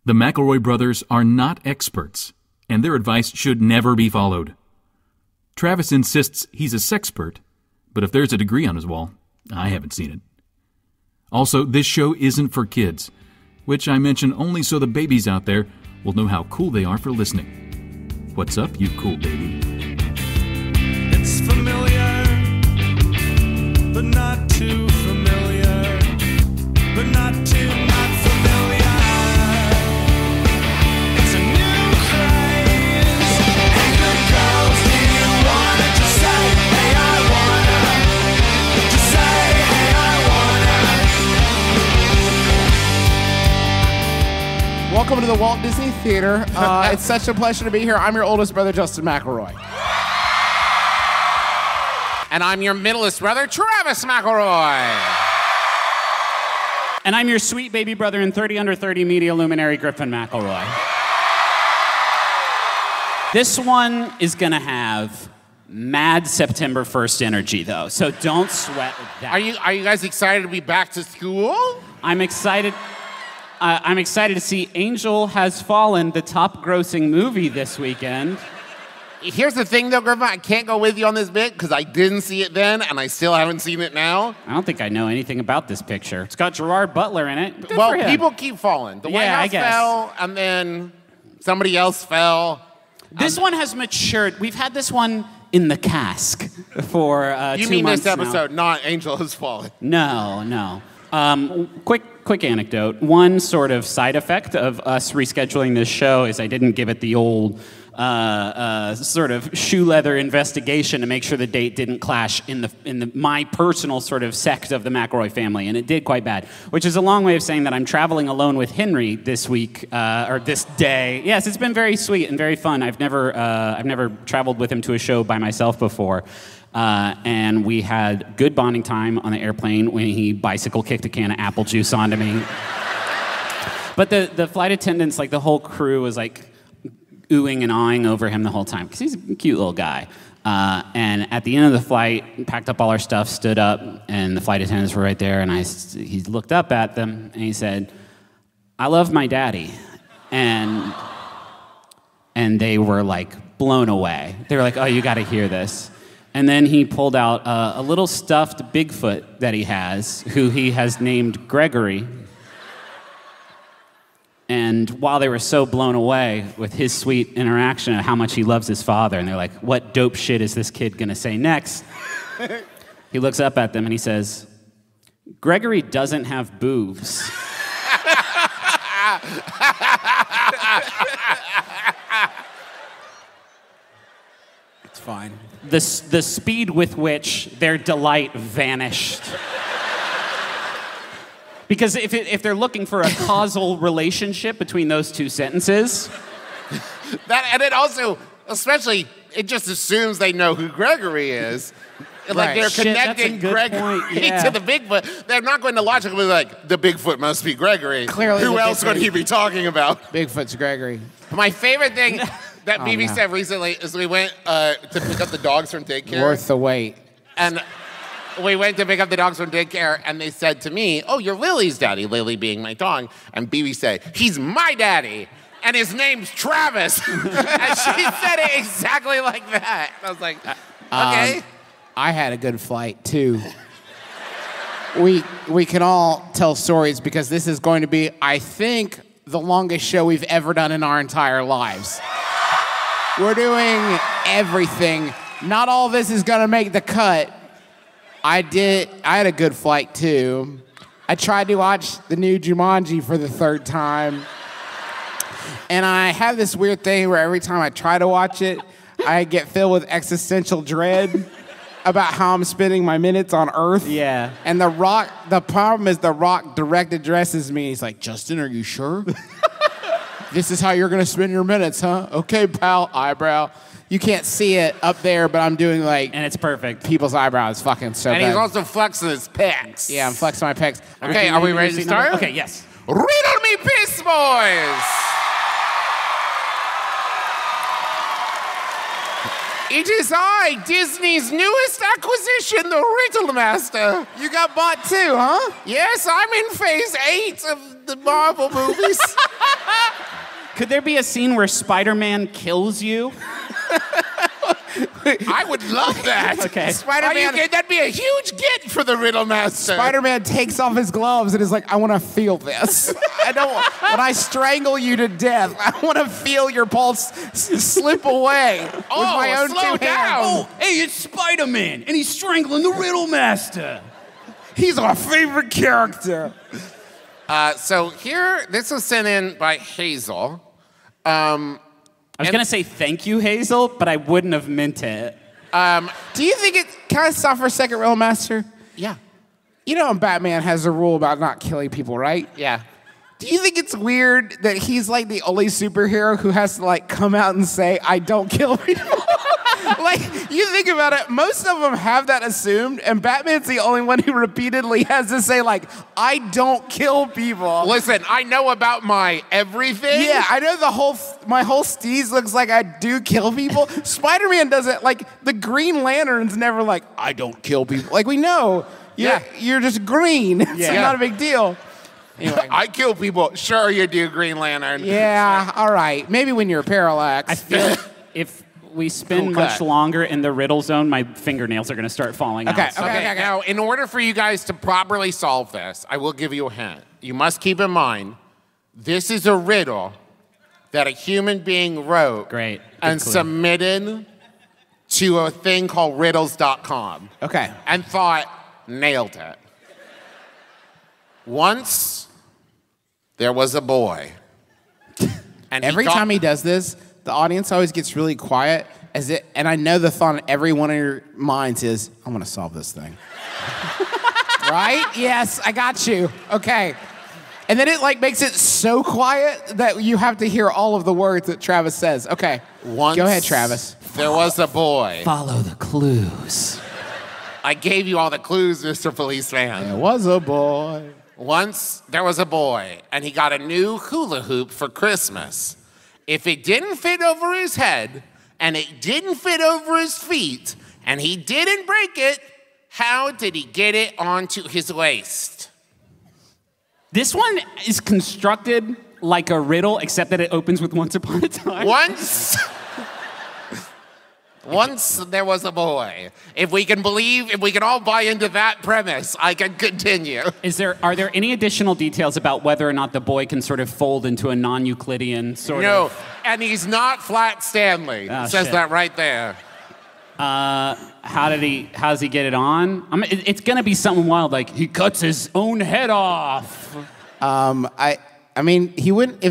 The McElroy brothers are not experts, and their advice should never be followed. Travis insists he's a sexpert, but if there's a degree on his wall, I haven't seen it. Also, this show isn't for kids, which I mention only so the babies out there will know how cool they are for listening. What's up, you cool baby? It's familiar, but not too familiar, but not too not familiar. It's a new craze. Hey, good girls, do you wanna just say, hey, I wanna? Just say, hey, I wanna. Welcome to the Walt Disney Theater. It's such a pleasure to be here. I'm your oldest brother, Justin McElroy. And I'm your middleest brother, Travis McElroy. And I'm your sweet baby brother and 30 under 30 media luminary, Griffin McElroy. This one is gonna have mad September 1st energy, though, so don't sweat that. Are you guys excited to be back to school? I'm excited. I'm excited to see Angel Has Fallen, the top-grossing movie this weekend. Here's the thing, though, Griffin. I can't go with you on this bit because I didn't see it then, and I still haven't seen it now. I don't think I know anything about this picture. It's got Gerard Butler in it. Good Well, for him. people keep falling. The White Yeah, I House guess. fell, and then somebody else fell. This one has matured. We've had this one in the cask for 2 months You mean this now. episode, not Angel Has Fallen. No. Quick anecdote. One sort of side effect of us rescheduling this show is I didn't give it the old sort of shoe leather investigation to make sure the date didn't clash in my personal sort of sect of the McElroy family, and it did quite bad. Which is a long way of saying that I'm traveling alone with Henry this week or this day. Yes, it's been very sweet and very fun. I've never traveled with him to a show by myself before. And we had good bonding time on the airplane when he bicycle kicked a can of apple juice onto me. But the flight attendants, like the whole crew, was like oohing and awing over him the whole time because he's a cute little guy. And at the end of the flight, packed up all our stuff, stood up, and the flight attendants were right there. And he looked up at them and he said, "I love my daddy," and they were like blown away. They were like, "Oh, you got to hear this." And then he pulled out a little stuffed Bigfoot that he has, who he has named Gregory. And while they were so blown away with his sweet interaction of how much he loves his father, and they're like, what dope shit is this kid gonna say next? He looks up at them and he says, "Gregory doesn't have boobs." It's fine. The speed with which their delight vanished. Because if they're looking for a causal relationship between those two sentences... And it also, especially, it just assumes they know who Gregory is. Like they're connecting Gregory to the Bigfoot. They're not going to logically be like, the Bigfoot must be Gregory. Clearly Who else would he be talking about? Bigfoot's Gregory. My favorite thing that BB said recently is we went to pick up the dogs from daycare. Worth the wait. And we went to pick up the dogs from daycare, and they said to me, "Oh, you're Lily's daddy," Lily being my dog. And BB said, "He's my daddy, and his name's Travis." And she said it exactly like that. I was like, okay. I had a good flight, too. We can all tell stories because this is going to be, I think, the longest show we've ever done in our entire lives. We're doing everything. Not all this is going to make the cut. I had a good flight, too. I tried to watch the new Jumanji for the third time. And I have this weird thing where every time I try to watch it, I get filled with existential dread about how I'm spending my minutes on Earth. Yeah. And the problem is The Rock direct addresses me. He's like, "Justin, are you sure? This is how you're going to spend your minutes, huh? Okay, pal." Eyebrow. You can't see it up there, but I'm doing like... And it's perfect. People's eyebrows. Fucking so And bad. he's also flexing his pecs. Yeah, I'm flexing my pecs. Okay, are we ready to start? Okay, yes. Riddle me Peace Boys! It is I, Disney's newest acquisition, the Riddle Master. You got bought too, huh? Yes, I'm in phase 8 of the Marvel movies. Could there be a scene where Spider-Man kills you? I would love that. Okay. Spider-Man- That'd be a huge get for the Riddle Master. Spider-Man takes off his gloves and is like, I want to feel this. I don't. When I strangle you to death, I want to feel your pulse slip away with my own slow 2 down. hands. Hey, it's Spider-Man, and he's strangling the Riddle Master. He's our favorite character. So here, this was sent in by Hazel. I was going to say thank you, Hazel, but I wouldn't have meant it. Do you think it? Can I stop for a second, Real Master? Yeah. You know, Batman has a rule about not killing people, right? Yeah. Do you think it's weird that he's like the only superhero who has to like come out and say, I don't kill people? Like, you think about it, most of them have that assumed, and Batman's the only one who repeatedly has to say, like, I don't kill people. Listen, I know about my everything. Yeah, I know my whole steez looks like I do kill people. Spider-Man doesn't, like, the Green Lantern's never like, I don't kill people. Like, we know, you're just green. It's not a big deal. Anyway. I kill people. Sure you do, Green Lantern. Yeah, all right. Maybe when you're parallax. I feel if we spend much longer in the riddle zone, my fingernails are going to start falling out. Okay. Now, in order for you guys to properly solve this, I will give you a hint. You must keep in mind, this is a riddle that a human being wrote and submitted to a thing called riddles.com. Okay. And thought, nailed it. Once, there was a boy. And every time he does this, the audience always gets really quiet, and I know the thought in every one of your minds is, I'm gonna solve this thing. Right? Yes, I got you. Okay. And then it like makes it so quiet that you have to hear all of the words that Travis says. Okay. Once go ahead, Travis. There was a boy. Follow the clues. I gave you all the clues, Mr. Policeman. There was a boy. Once there was a boy, and he got a new hula hoop for Christmas. If it didn't fit over his head, and it didn't fit over his feet, and he didn't break it, how did he get it onto his waist? This one is constructed like a riddle, except that it opens with once upon a time. Once there was a boy. If we can all buy into that premise, I can continue. Are there any additional details about whether or not the boy can sort of fold into a non-Euclidean sort of? No, and he's not Flat Stanley. It says that right there. How does he get it on? It's gonna be something wild, like he cuts his own head off. I mean, he wouldn't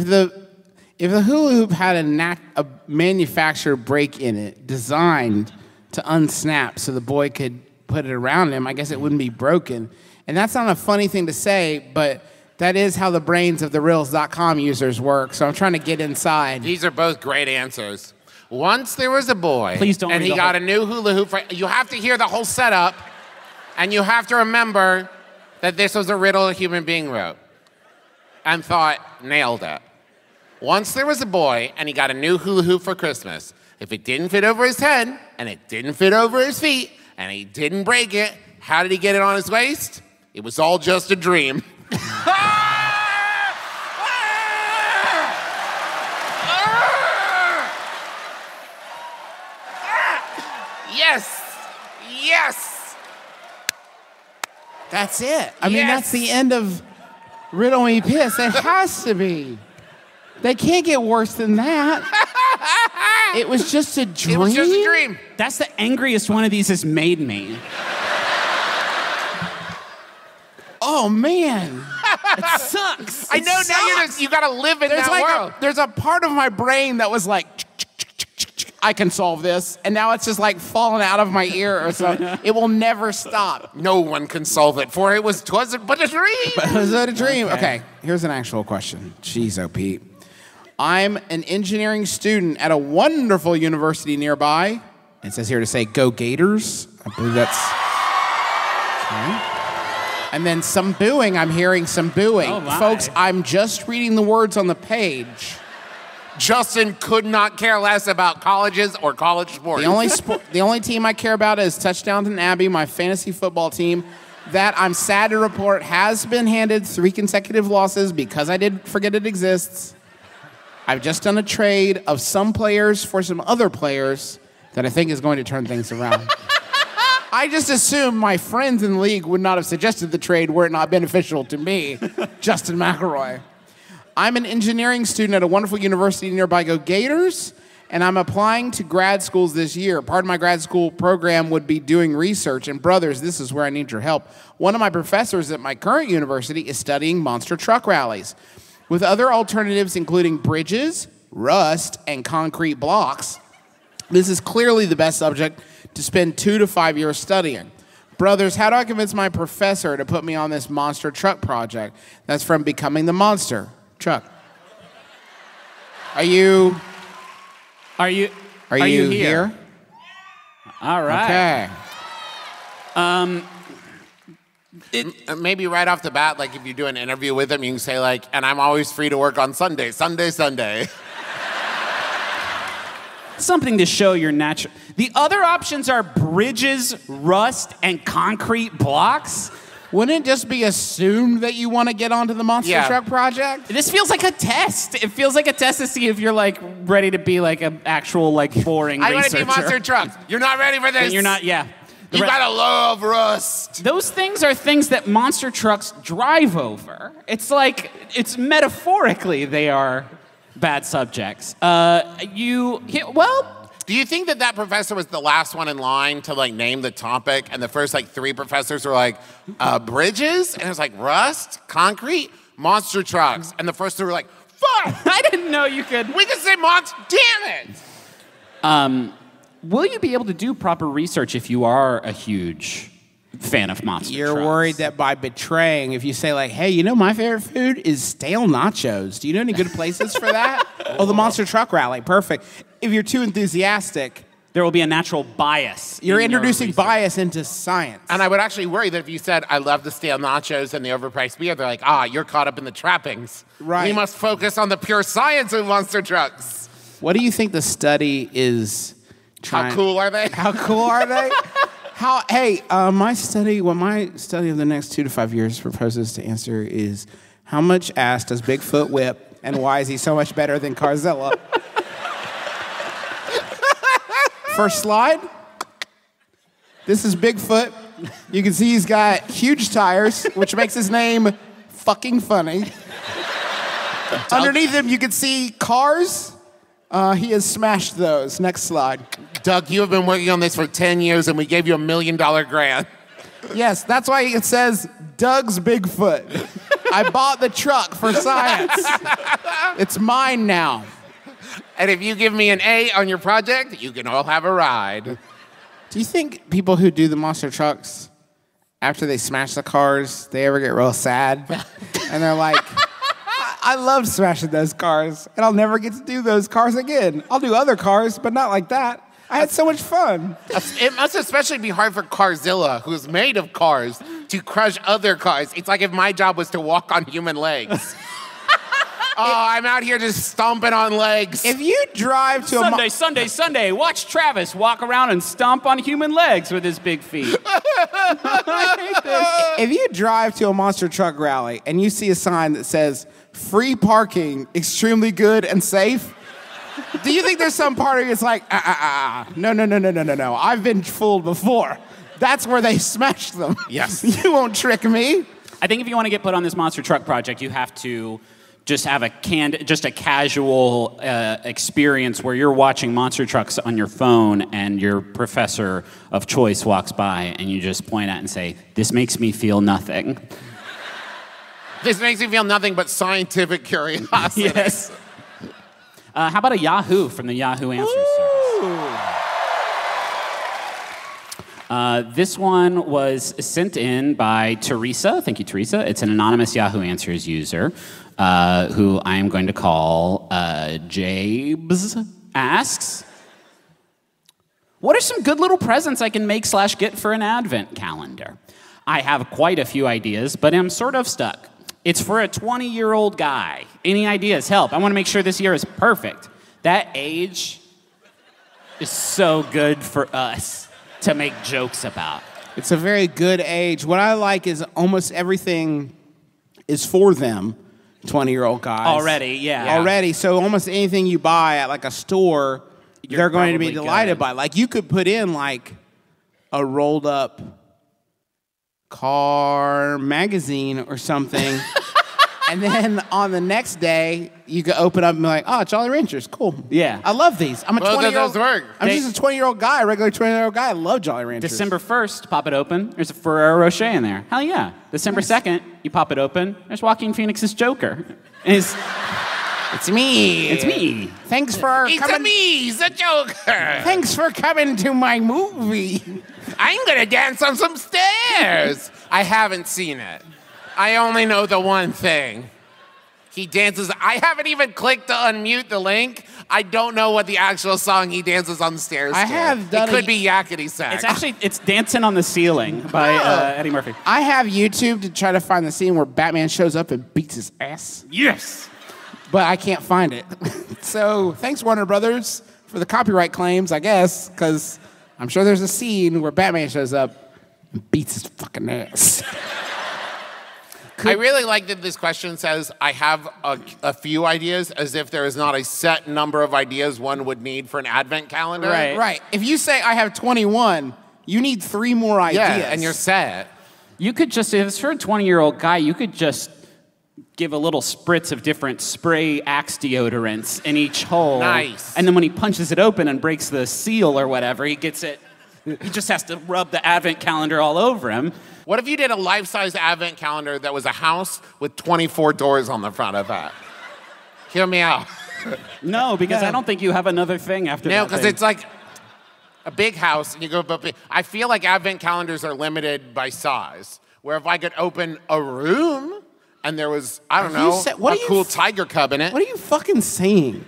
if the hula hoop had a manufacturer break in it, designed to unsnap so the boy could put it around him, I guess it wouldn't be broken. And that's not a funny thing to say, but that is how the brains of the Riddles.com users work. So I'm trying to get inside. These are both great answers. Once there was a boy, Please don't and he got a new hula hoop. You have to hear the whole setup, and you have to remember that this was a riddle a human being wrote and thought, nailed it. Once there was a boy, and he got a new hula hoop for Christmas. If it didn't fit over his head, and it didn't fit over his feet, and he didn't break it, how did he get it on his waist? It was all just a dream. Yes! That's it. I mean, that's the end of Riddle Me Piss. It has to be. They can't get worse than that. It was just a dream. It was just a dream. That's the angriest one of these has made me. Oh man, it sucks. I know now you gotta live in that world. There's a part of my brain that was like, I can solve this, and now it's just like falling out of my ear or something. It will never stop. No one can solve it, for it wasn't but a dream. But was it a dream? Okay, here's an actual question. Jeez, oh Pete. I'm an engineering student at a wonderful university nearby. It says here to say, go Gators. I believe that's... Okay. And then some booing. I'm hearing some booing. Oh, my. Folks, I'm just reading the words on the page. Justin could not care less about colleges or college sports. The only team I care about is Touchdown Abbey, my fantasy football team. That, I'm sad to report, has been handed 3 consecutive losses because I did forget it exists. I've just done a trade of some players for some other players that I think is going to turn things around. I just assumed my friends in the league would not have suggested the trade were it not beneficial to me, Justin McElroy. I'm an engineering student at a wonderful university nearby. Go Gators! And I'm applying to grad schools this year. Part of my grad school program would be doing research. And brothers, this is where I need your help. One of my professors at my current university is studying monster truck rallies, with other alternatives including bridges, rust, and concrete blocks. This is clearly the best subject to spend 2 to 5 years studying. Brothers, how do I convince my professor to put me on this monster truck project? That's from Becoming the Monster Truck. Are you here? All right. Okay. Maybe right off the bat, like if you do an interview with him, you can say like, and I'm always free to work on Sunday. Something to show your natural. The other options are bridges, rust, and concrete blocks. Wouldn't it just be assumed that you want to get onto the monster truck project? This feels like a test. It feels like a test to see if you're like ready to be like an actual like boring I want researcher. to do monster trucks. You're not ready for this. And you're not. Yeah. You gotta love rust. Those things are things that monster trucks drive over. It's like it's metaphorically they are bad subjects. Do you think that professor was the last one in line to like name the topic, and the first like 3 professors were like bridges, and it was like rust, concrete, monster trucks, and the first 2 were like, fuck! I didn't know you could. We can say monster. Damn it! Will you be able to do proper research if you are a huge fan of monster You're trucks? worried that by betraying, if you say like, hey, you know my favorite food is stale nachos. Do you know any good places for that? Oh, the monster truck rally. Perfect. If you're too enthusiastic, there will be a natural bias. You're in your introducing research. bias into science. And I would actually worry that if you said, I love the stale nachos and the overpriced beer, they're like, you're caught up in the trappings. Right. We must focus on the pure science of monster trucks. What do you think the study is trying? How cool are they? How cool are they? My study of the next 2 to 5 years proposes to answer is, how much ass does Bigfoot whip, and why is he so much better than Carzilla? First slide. This is Bigfoot. You can see he's got huge tires, which makes his name fucking funny. Underneath him, you can see cars. He has smashed those. Next slide. Doug, you have been working on this for 10 years, and we gave you $1 million grant. Yes, that's why it says Doug's Bigfoot. I bought the truck for science. It's mine now. And if you give me an A on your project, you can all have a ride. Do you think people who do the monster trucks, after they smash the cars, they ever get real sad? And they're like, I loved smashing those cars, and I'll never get to do those cars again. I'll do other cars, but not like that. I had so much fun. It must especially be hard for Carzilla, who's made of cars, to crush other cars. It's like if my job was to walk on human legs. I'm out here just stomping on legs. If you drive to Sunday, watch Travis walk around and stomp on human legs with his big feet. If you drive to a monster truck rally and you see a sign that says, free parking, extremely good and safe, do you think there's some part of you that's like, no, I've been fooled before. That's where they smashed them. Yes. You won't trick me. I think if you want to get put on this monster truck project, you have to just have a casual experience where you're watching monster trucks on your phone and your professor of choice walks by and you just point at and say, this makes me feel nothing. This makes me feel nothing but scientific curiosity. Yes. How about a Yahoo from the Yahoo Answers service? This one was sent in by Teresa. Thank you, Teresa. It's an anonymous Yahoo Answers user who I am going to call Jabes. Asks, what are some good little presents I can make/get for an advent calendar? I have quite a few ideas, but I'm sort of stuck. It's for a 20-year-old guy. Any ideas? Help. I want to make sure this year is perfect. That age is so good for us to make jokes about. It's a very good age. What I like is almost everything is for them 20-year-old guys. Already, yeah. Already. So almost anything you buy at like a store, they're going to be probably delighted good. by. Like you could put in like a rolled up car magazine or something. And then on the next day, you could open up and be like, oh, Jolly Ranchers, cool. Yeah. I love these. I'm a Well, 20-year-old. those work. I'm just a 20-year-old guy, a regular 20-year-old guy. I love Jolly Ranchers. December 1st, pop it open. There's a Ferrero Rocher in there. Hell yeah. December 2nd, you pop it open. There's Joaquin Phoenix's Joker. And It's me. it's me. Thanks for It's coming. me, he's a Joker. Thanks for coming to my movie. I'm gonna dance on some stairs. I haven't seen it. I only know the one thing. He dances. I haven't even clicked to unmute the link. I don't know what the actual song he dances on the stairs. I to. have done It could a- be Yakety Sax. It's Dancing on the Ceiling by Eddie Murphy. I have YouTube to try to find the scene where Batman shows up and beats his ass, Yes. but I can't find it. So thanks, Warner Brothers, for the copyright claims, I guess, because I'm sure there's a scene where Batman shows up and beats his fucking ass. I really like that this question says, I have a few ideas, as if there is not a set number of ideas one would need for an advent calendar. Right. Right. If you say I have 21, you need 3 more ideas. Yeah, and you're set. You could just, if it's for a 20-year-old guy, you could just give a little spritz of different spray Axe deodorants in each hole. Nice. And then when he punches it open and breaks the seal or whatever, he gets it. He just has to rub the advent calendar all over him. What if you did a life-size advent calendar that was a house with 24 doors on the front of it? Hear me out. No, because I don't think you have another thing after that. No, because thing. it's like a big house, and you go, but I feel like advent calendars are limited by size. Where if I could open a room and there was, I don't know, a cool tiger cub in it. What are you fucking saying?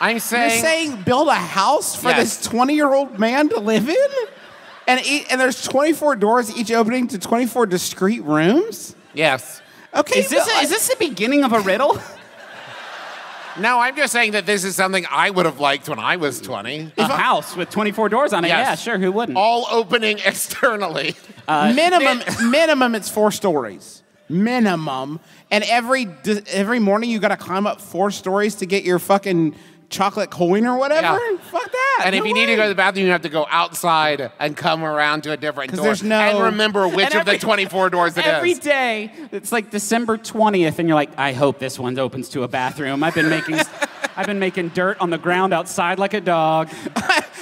I'm You're saying, saying build a house for Yes. this 20-year-old man to live in? And there's 24 doors, each opening to 24 discrete rooms? yes. Okay. Is this the beginning of a riddle? No, I'm just saying that this is something I would have liked when I was 20. A house with 24 doors on it? Yes. Yeah, sure, who wouldn't? All opening externally. minimum, it's 4 stories. Minimum. And every morning you got to climb up 4 stories to get your fucking chocolate coin or whatever? Yeah. Fuck that. And if No you need to go way. to the bathroom, you have to go outside and come around to a different 'Cause door. there's no- And remember which And of the 24 doors it is. Every day, it's like December 20th, and you're like, I hope this one opens to a bathroom. I've been making dirt on the ground outside like a dog.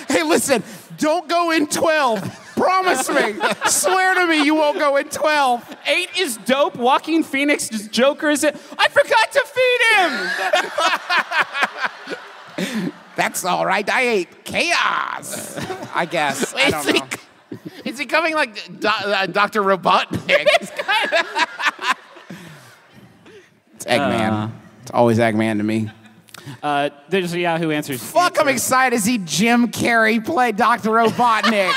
Hey, listen, don't go in 12. Promise me. Swear to me you won't go in 12. 8 is dope. Joaquin Phoenix's Joker is it. I forgot to feed him. That's all right. I ate chaos. I guess. I don't know. Is he coming like Dr. Robotnik? It's Eggman. It's always Eggman to me. There's a Yahoo Answers. Fuck, I'm excited to see Jim Carrey play Dr. Robotnik.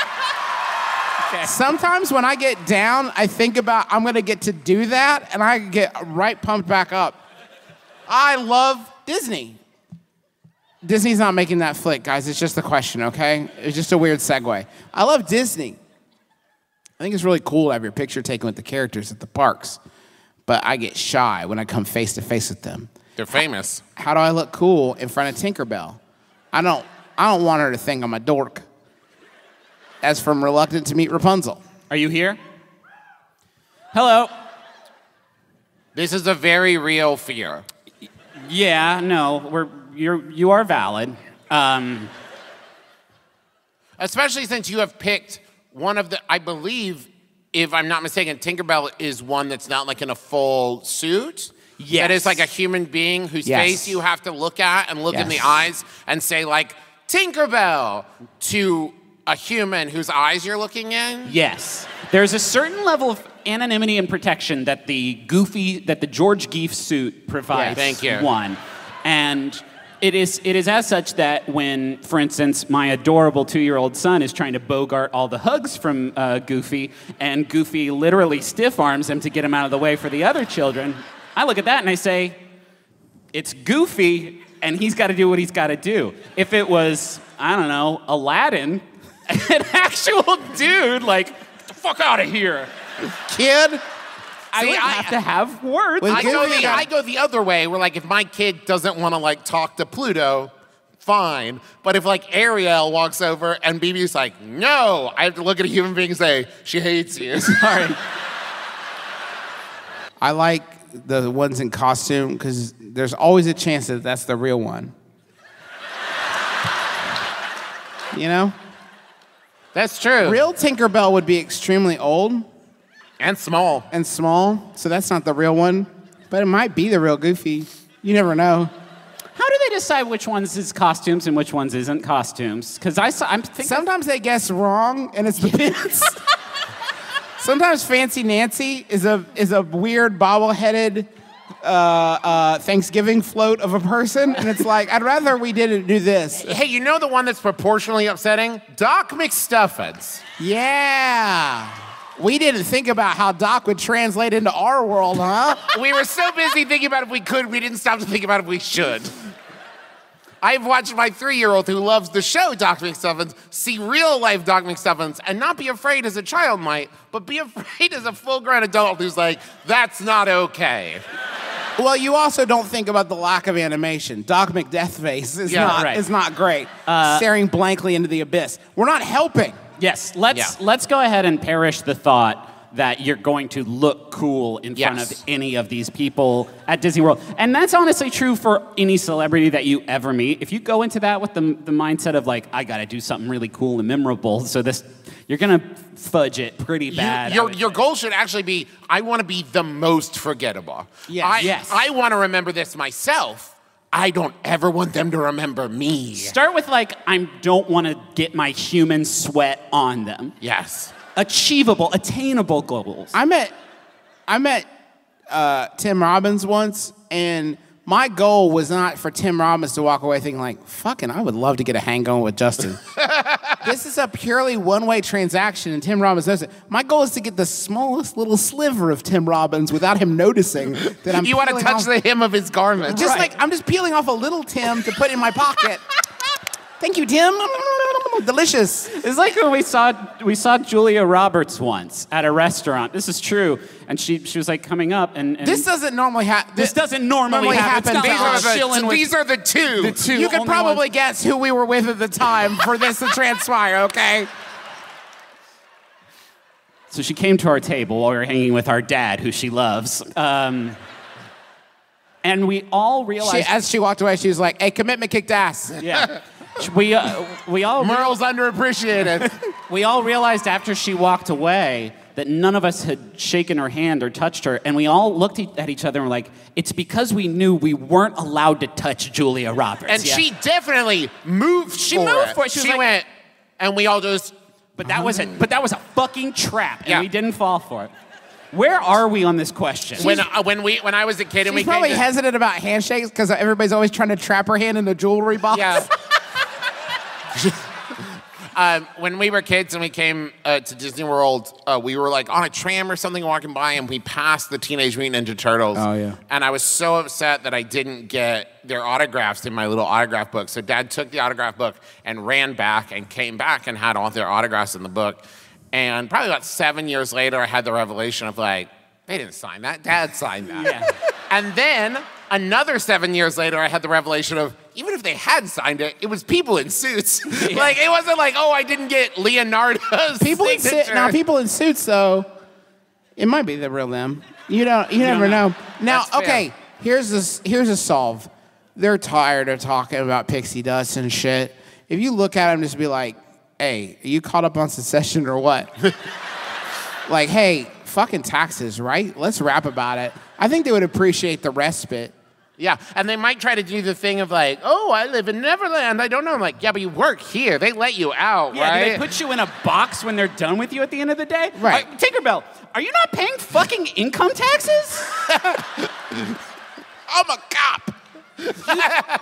Sometimes when I get down, I think about I'm going to get to do that, and I get right pumped back up. I love Disney. Disney's not making that flick, guys. It's just a question, okay? It's just a weird segue. I love Disney. I think it's really cool to have your picture taken with the characters at the parks, but I get shy when I come face to face with them. They're famous. How do I look cool in front of Tinkerbell? I don't want her to think I'm a dork. As from Reluctant to Meet Rapunzel. Are you here? Hello. This is a very real fear. Yeah, no, you are valid. Especially since you have picked one of the, I believe, if I'm not mistaken, Tinkerbell is one that's not like in a full suit. Yes. That is like a human being whose Yes. face you have to look at and look in the Yes. eyes and say like, Tinkerbell, to a human whose eyes you're looking in. Yes. There's a certain level of anonymity and protection that the George Geef suit provides. Yes. Thank you. One. And it is as such that when, for instance, my adorable 2-year-old son is trying to bogart all the hugs from Goofy, and Goofy literally stiff arms him to get him out of the way for the other children, I look at that and I say, it's Goofy, and he's got to do what he's got to do. If it was, I don't know, Aladdin, an actual dude, like, get the fuck out of here. Kid, I would have to have words. With I Goofy, go the other way, where like if my kid doesn't want to like talk to Pluto, fine. But if like Ariel walks over and BB's like, no, I have to look at a human being and say, she hates you. Sorry. I like the ones in costume because there's always a chance that that's the real one. You know? That's true. Real Tinkerbell would be extremely old And small. and small, so that's not the real one. But it might be the real Goofy. You never know. How do they decide which ones is costumes and which ones isn't costumes? Because I'm thinking. Sometimes they guess wrong, and it's depends. Sometimes Fancy Nancy is a weird bobble-headed Thanksgiving float of a person, and it's like, I'd rather we didn't do this. Hey, you know the one that's proportionally upsetting? Doc McStuffins. Yeah. We didn't think about how Doc would translate into our world, huh? We were so busy thinking about if we could, we didn't stop to think about if we should. I've watched my 3-year-old who loves the show Doc McStuffins see real-life Doc McStuffins and not be afraid as a child might, but be afraid as a full-grown adult who's like, that's not okay. Well, you also don't think about the lack of animation. Doc McDeathface is not great. Staring blankly into the abyss. We're not helping. Yes, let's go ahead and perish the thought that you're going to look cool in front of any of these people at Disney World. And that's honestly true for any celebrity that you ever meet. If you go into that with the mindset of like, I gotta do something really cool and memorable, so you're gonna fudge it pretty bad. Your goal should actually be, I want to be the most forgettable. Yes. I want to remember this myself. I don't ever want them to remember me. Start with like, I don't want to get my human sweat on them. Yes. Achievable, attainable goals. I met Tim Robbins once, and my goal was not for Tim Robbins to walk away thinking like, fucking, I would love to get a hang going with Justin. This is a purely one-way transaction, and Tim Robbins knows it. My goal is to get the smallest little sliver of Tim Robbins without him noticing that I'm You want to peeling touch off- the hem of his garment. Just like, I'm just peeling off a little Tim to put in my pocket. Thank you, Tim. Delicious. It's like when we saw Julia Roberts once at a restaurant. This is true, and she was like coming up and This doesn't normally happen. this doesn't normally happen. It's not like chilling with These are the two. the two. You could only probably ones. guess who we were with at the time for this to transpire, okay? So she came to our table while we were hanging with our dad, who she loves. And we all realized. As she walked away, she was like, hey, commitment kicked ass. Yeah. We all Merle's underappreciated. we all realized after she walked away that none of us had shaken her hand or touched her, and we all looked at each other and were like, it's because we knew we weren't allowed to touch Julia Roberts. And she definitely moved She for moved it. for it. She was like- went, and we all just, But that was a fucking trap, and Yeah. we didn't fall for it. Where are we on this question? when I was a kid and we She's probably came to, hesitant about handshakes because everybody's always trying to trap her hand in the jewelry box. Yeah. When we were kids and we came to Disney World, we were like on a tram or something walking by, and we passed the Teenage Mutant Ninja Turtles. Oh, yeah. And I was so upset that I didn't get their autographs in my little autograph book. So Dad took the autograph book and ran back and came back and had all their autographs in the book. And probably about 7 years later, I had the revelation of like, they didn't sign that. Dad signed that. Yeah. And then another 7 years later, I had the revelation of, even if they had signed it, it was people in suits. Like, it wasn't like, oh, I didn't get Leonardo's People in signature. now, people in suits, though, it might be the real them. You never know. Now, That's fair. okay, here's a solve. They're tired of talking about pixie dust and shit. If you look at them, just be like, hey, are you caught up on Succession or what? Like, hey, fucking taxes, right? Let's rap about it. I think they would appreciate the respite. Yeah, and they might try to do the thing of like, oh, I live in Neverland. I don't know. I'm like, yeah, but you work here. They let you out, Yeah, right? do they put you in a box when they're done with you at the end of the day? Right. Tinkerbell, are you not paying fucking income taxes? I'm a cop.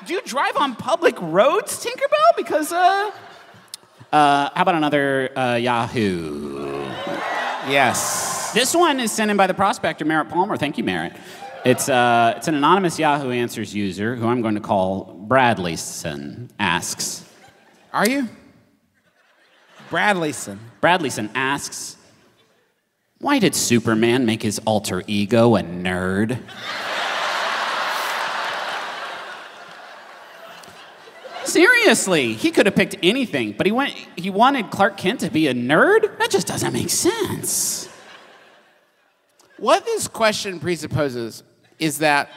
Do you drive on public roads, Tinkerbell? Because, how about another Yahoo? Yes. This one is sent in by the prospector, Merritt Palmer. Thank you, Merritt. It's an anonymous Yahoo Answers user who I'm going to call Bradleyson asks. Are you? Bradleyson. Bradleyson asks, Why did Superman make his alter ego a nerd? Seriously, he could have picked anything, but he wanted Clark Kent to be a nerd? That just doesn't make sense. What this question presupposes is that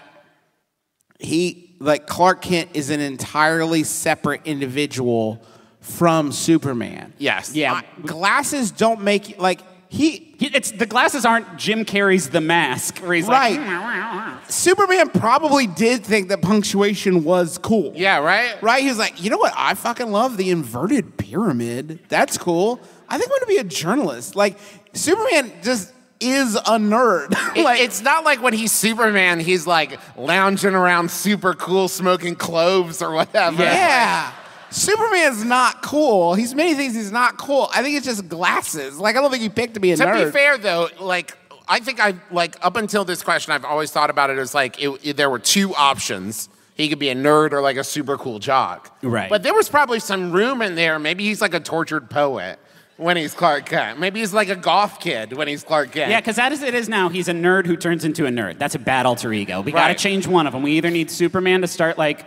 Clark Kent is an entirely separate individual from Superman. Yes. Yeah. Glasses don't make The glasses aren't Jim Carrey's The Mask, where he's Right. like, Superman probably did think that punctuation was cool. Yeah, right? Right? He was like, you know what? I fucking love the inverted pyramid. That's cool. I think I'm gonna be a journalist. Like, Superman just is a nerd. It's not like when he's Superman, he's like lounging around super cool, smoking cloves or whatever. Yeah. Superman's not cool. He's many things he's not cool. I think it's just glasses. Like, I don't think he picked to be a nerd. To be fair, though, like, I think up until this question, I've always thought about it as like, there were two options. He could be a nerd or like a super cool jock. Right. But there was probably some room in there. Maybe he's like a tortured poet when he's Clark Kent. Maybe he's like a goth kid when he's Clark Kent. yeah, because as it is now, he's a nerd who turns into a nerd. That's a bad alter ego. We Right. gotta change one of them. We either need Superman to start like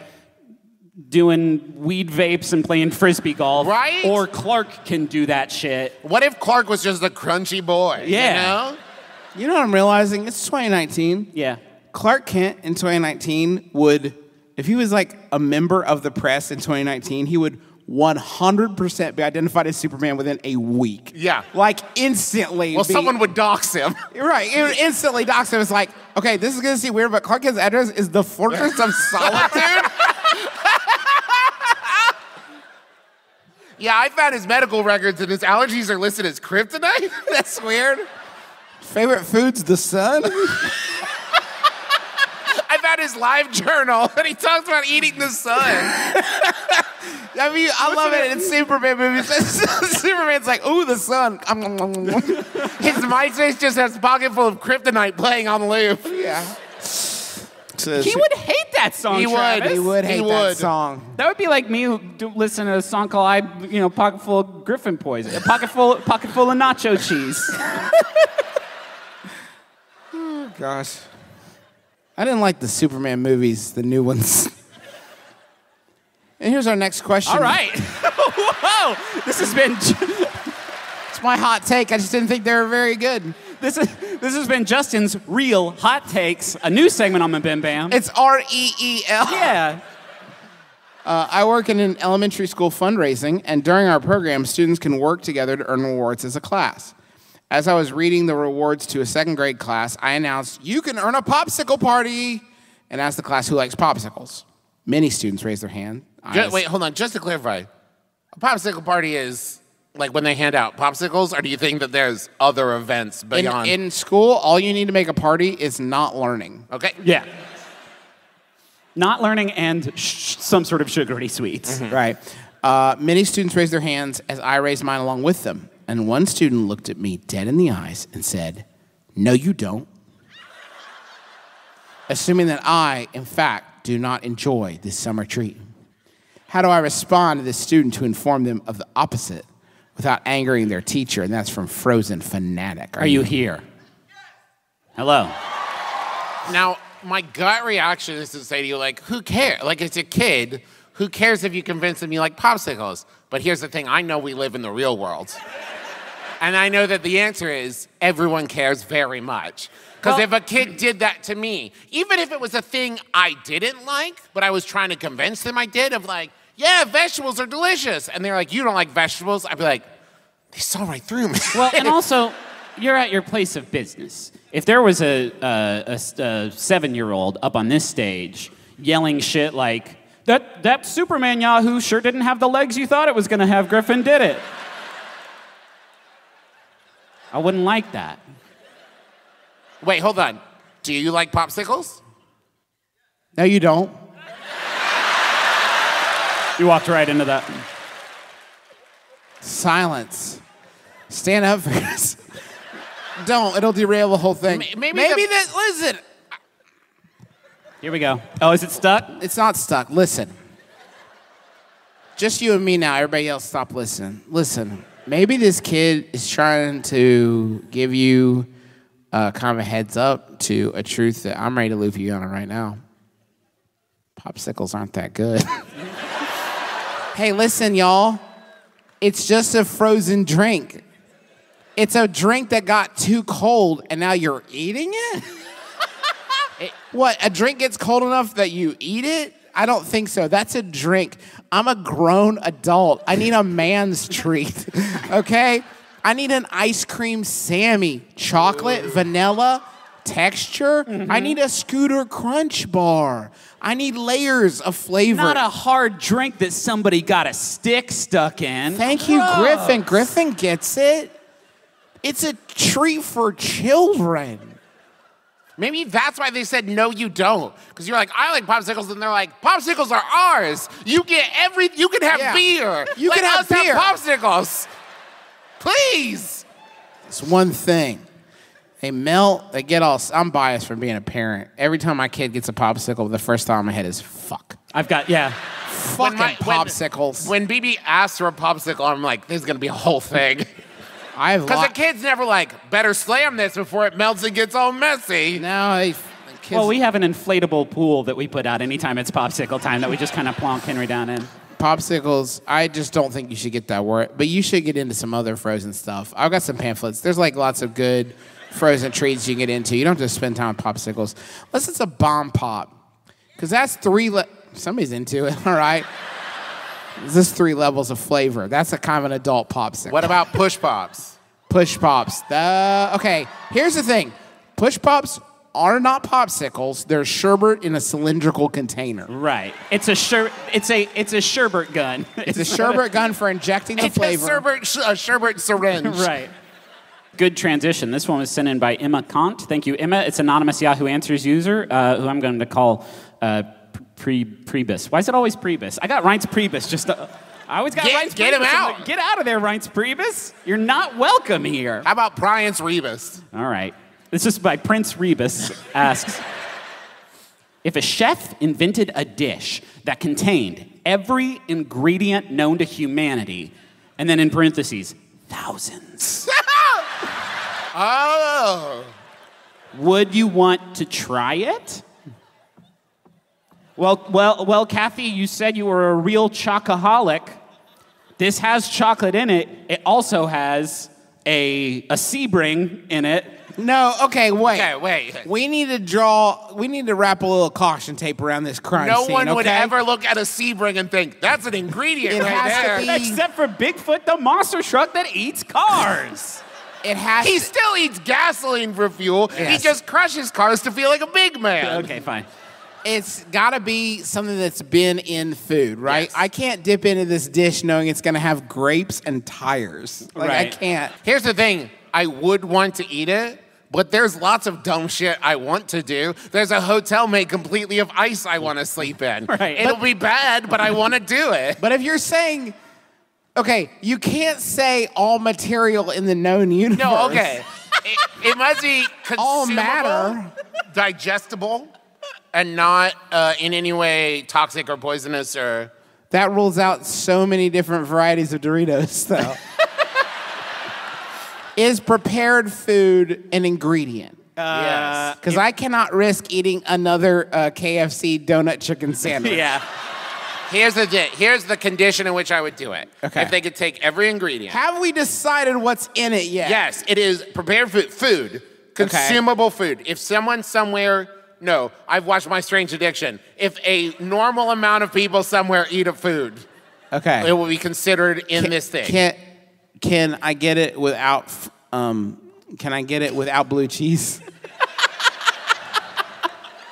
doing weed vapes and playing frisbee golf, Right? or Clark can do that shit. What if Clark was just a crunchy boy? Yeah. You know? You know what I'm realizing? It's 2019. Yeah. Clark Kent in 2019 would, if he was like a member of the press in 2019, he would 100% be identified as Superman within a week. Yeah. Like, instantly. Well, someone would dox him. Right. It would instantly dox him. It's like, okay, this is going to seem weird, but Clark Kent's address is the Fortress of Solitude. Yeah, I found his medical records and his allergies are listed as kryptonite. That's weird. Favorite food's the sun. I found his live journal and he talks about eating the sun. I mean, I love it in Superman movies. Superman's like, ooh, the sun. His MySpace just has a pocket full of kryptonite playing on loop. Yeah. He would hate that song, He would. Travis. He would hate that would. song. That would be like me listening to a song called Pocket Full of Griffin Poison. A pocket full of nacho cheese. Gosh. I didn't like the Superman movies, the new ones. And here's our next question. All right. Whoa. This has been It's my hot take. I just didn't think they were very good. this has been Justin's Real Hot Takes, a new segment on MBMBaM. It's REEL. Yeah. I work in an elementary school fundraising, and during our program, students can work together to earn rewards as a class. As I was reading the rewards to a second grade class, I announced, you can earn a popsicle party, and asked the class who likes popsicles. Many students raised their hand. Wait, hold on. Just to clarify, a popsicle party is like when they hand out popsicles, or do you think that there's other events beyond? In school, all you need to make a party is not learning. Okay. Yeah. Not learning and some sort of sugary sweets. Mm-hmm. Right. Many students raised their hands as I raised mine along with them. And one student looked at me dead in the eyes and said, no, you don't. Assuming that I, in fact, do not enjoy this summer treat. How do I respond to this student to inform them of the opposite without angering their teacher? And that's from Frozen Fanatic. Are you here? Hello. Now, my gut reaction is to say to you, like, who cares? Like, it's a kid. Who cares if you convince them you like popsicles? But here's the thing. I know we live in the real world. And I know that the answer is everyone cares very much. Because if a kid did that to me, even if it was a thing I didn't like, but I was trying to convince them I did, of like, yeah, vegetables are delicious. And they're like, you don't like vegetables? I'd be like, they saw right through me. Well, and also, you're at your place of business. If there was a 7-year-old up on this stage yelling shit like, that Superman Yahoo sure didn't have the legs you thought it was going to have, Griffin did it. I wouldn't like that. Wait, hold on. Do you like popsicles? No, you don't. You walked right into that. Silence. Stand up for this. Don't. It'll derail the whole thing. Maybe listen. Here we go. Oh, is it stuck? It's not stuck. Listen. Just you and me now. Everybody else, stop listening. Listen. Maybe this kid is trying to give you kind of a heads up to a truth that I'm ready to loop you on right now. Popsicles aren't that good. Hey, listen, y'all. It's just a frozen drink. It's a drink that got too cold, and now you're eating it? What, a drink gets cold enough that you eat it? I don't think so. That's a drink. I'm a grown adult. I need a man's treat, okay? I need an ice cream Sammy. Chocolate, vanilla, texture. I need a Scooter Crunch bar. I need layers of flavor. Not a hard drink that somebody got a stick stuck in. Thank you, Griffin. Griffin gets it. It's a treat for children. Maybe that's why they said, no, you don't. Because you're like, I like popsicles, and they're like, popsicles are ours. You can have beer. You Let can have us beer. have popsicles. Please. It's one thing. They melt, they get all... I'm biased from being a parent. Every time my kid gets a popsicle, the first thought in my head is, fuck. Fucking popsicles. When BB asks for a popsicle, I'm like, there's going to be a whole thing. Because the kid's never like, better slam this before it melts and gets all messy. No, kids... Well, we have an inflatable pool that we put out anytime it's popsicle time that we just kind of plonk Henry down in. Popsicles, I just don't think you should get that word. But you should get into some other frozen stuff. I've got some pamphlets. There's like lots of good frozen treats you can get into. You don't have to spend time with popsicles. Unless it's a bomb pop. Because that's somebody's into it, all right? This is 3 levels of flavor. That's a kind of an adult popsicle. What about push pops? Push pops. Okay, here's the thing. Push pops are not popsicles. They're sherbet in a cylindrical container. Right. It's a sherbet gun. It's a sherbet gun for injecting the flavor. It's a sherbet syringe. Right. Good transition. This one was sent in by Emma Kant. Thank you, Emma. It's anonymous Yahoo Answers user who I'm going to call Priebus. Why is it always Priebus? I got Reince Priebus. I always got Reince Priebus. Get him out. Get out of there, Reince Priebus. You're not welcome here. How about Bryant's Rebus? All right. This is by Prince Rebus. Asks, if a chef invented a dish that contained every ingredient known to humanity, and then in parentheses, thousands. Oh. Would you want to try it? Well, Kathy, you said you were a real chocoholic. This has chocolate in it. It also has a Sebring in it. No, okay, wait. Okay, wait. We need to wrap a little caution tape around this crime scene, No one would okay? ever look at a Sebring and think, that's an ingredient It right has to there. be- Except for Bigfoot, the monster truck that eats cars. He still eats gasoline for fuel. Yes. He just crushes cars to feel like a big man. Okay, fine. It's got to be something that's been in food, right? Yes. I can't dip into this dish knowing it's going to have grapes and tires. Like, I Right. can't. Here's the thing. I would want to eat it, but there's lots of dumb shit I want to do. There's a hotel made completely of ice I want to sleep in. Right. It'll be bad, but I want to do it. But if you're saying, okay, you can't say all material in the known universe. No, okay. It must be consumable, All matter. digestible, and not in any way toxic or poisonous or... That rules out so many different varieties of Doritos, though. Is prepared food an ingredient? Yes. Because I cannot risk eating another KFC donut chicken sandwich. Yeah. Here's the condition in which I would do it. Okay. If they could take every ingredient. Have we decided what's in it yet? Yes, it is prepared food, consumable food. If someone somewhere, no, I've watched My Strange Addiction. If a normal amount of people somewhere eat a food, Okay. it will be considered in this thing. Can I get it without? Can I get it without blue cheese?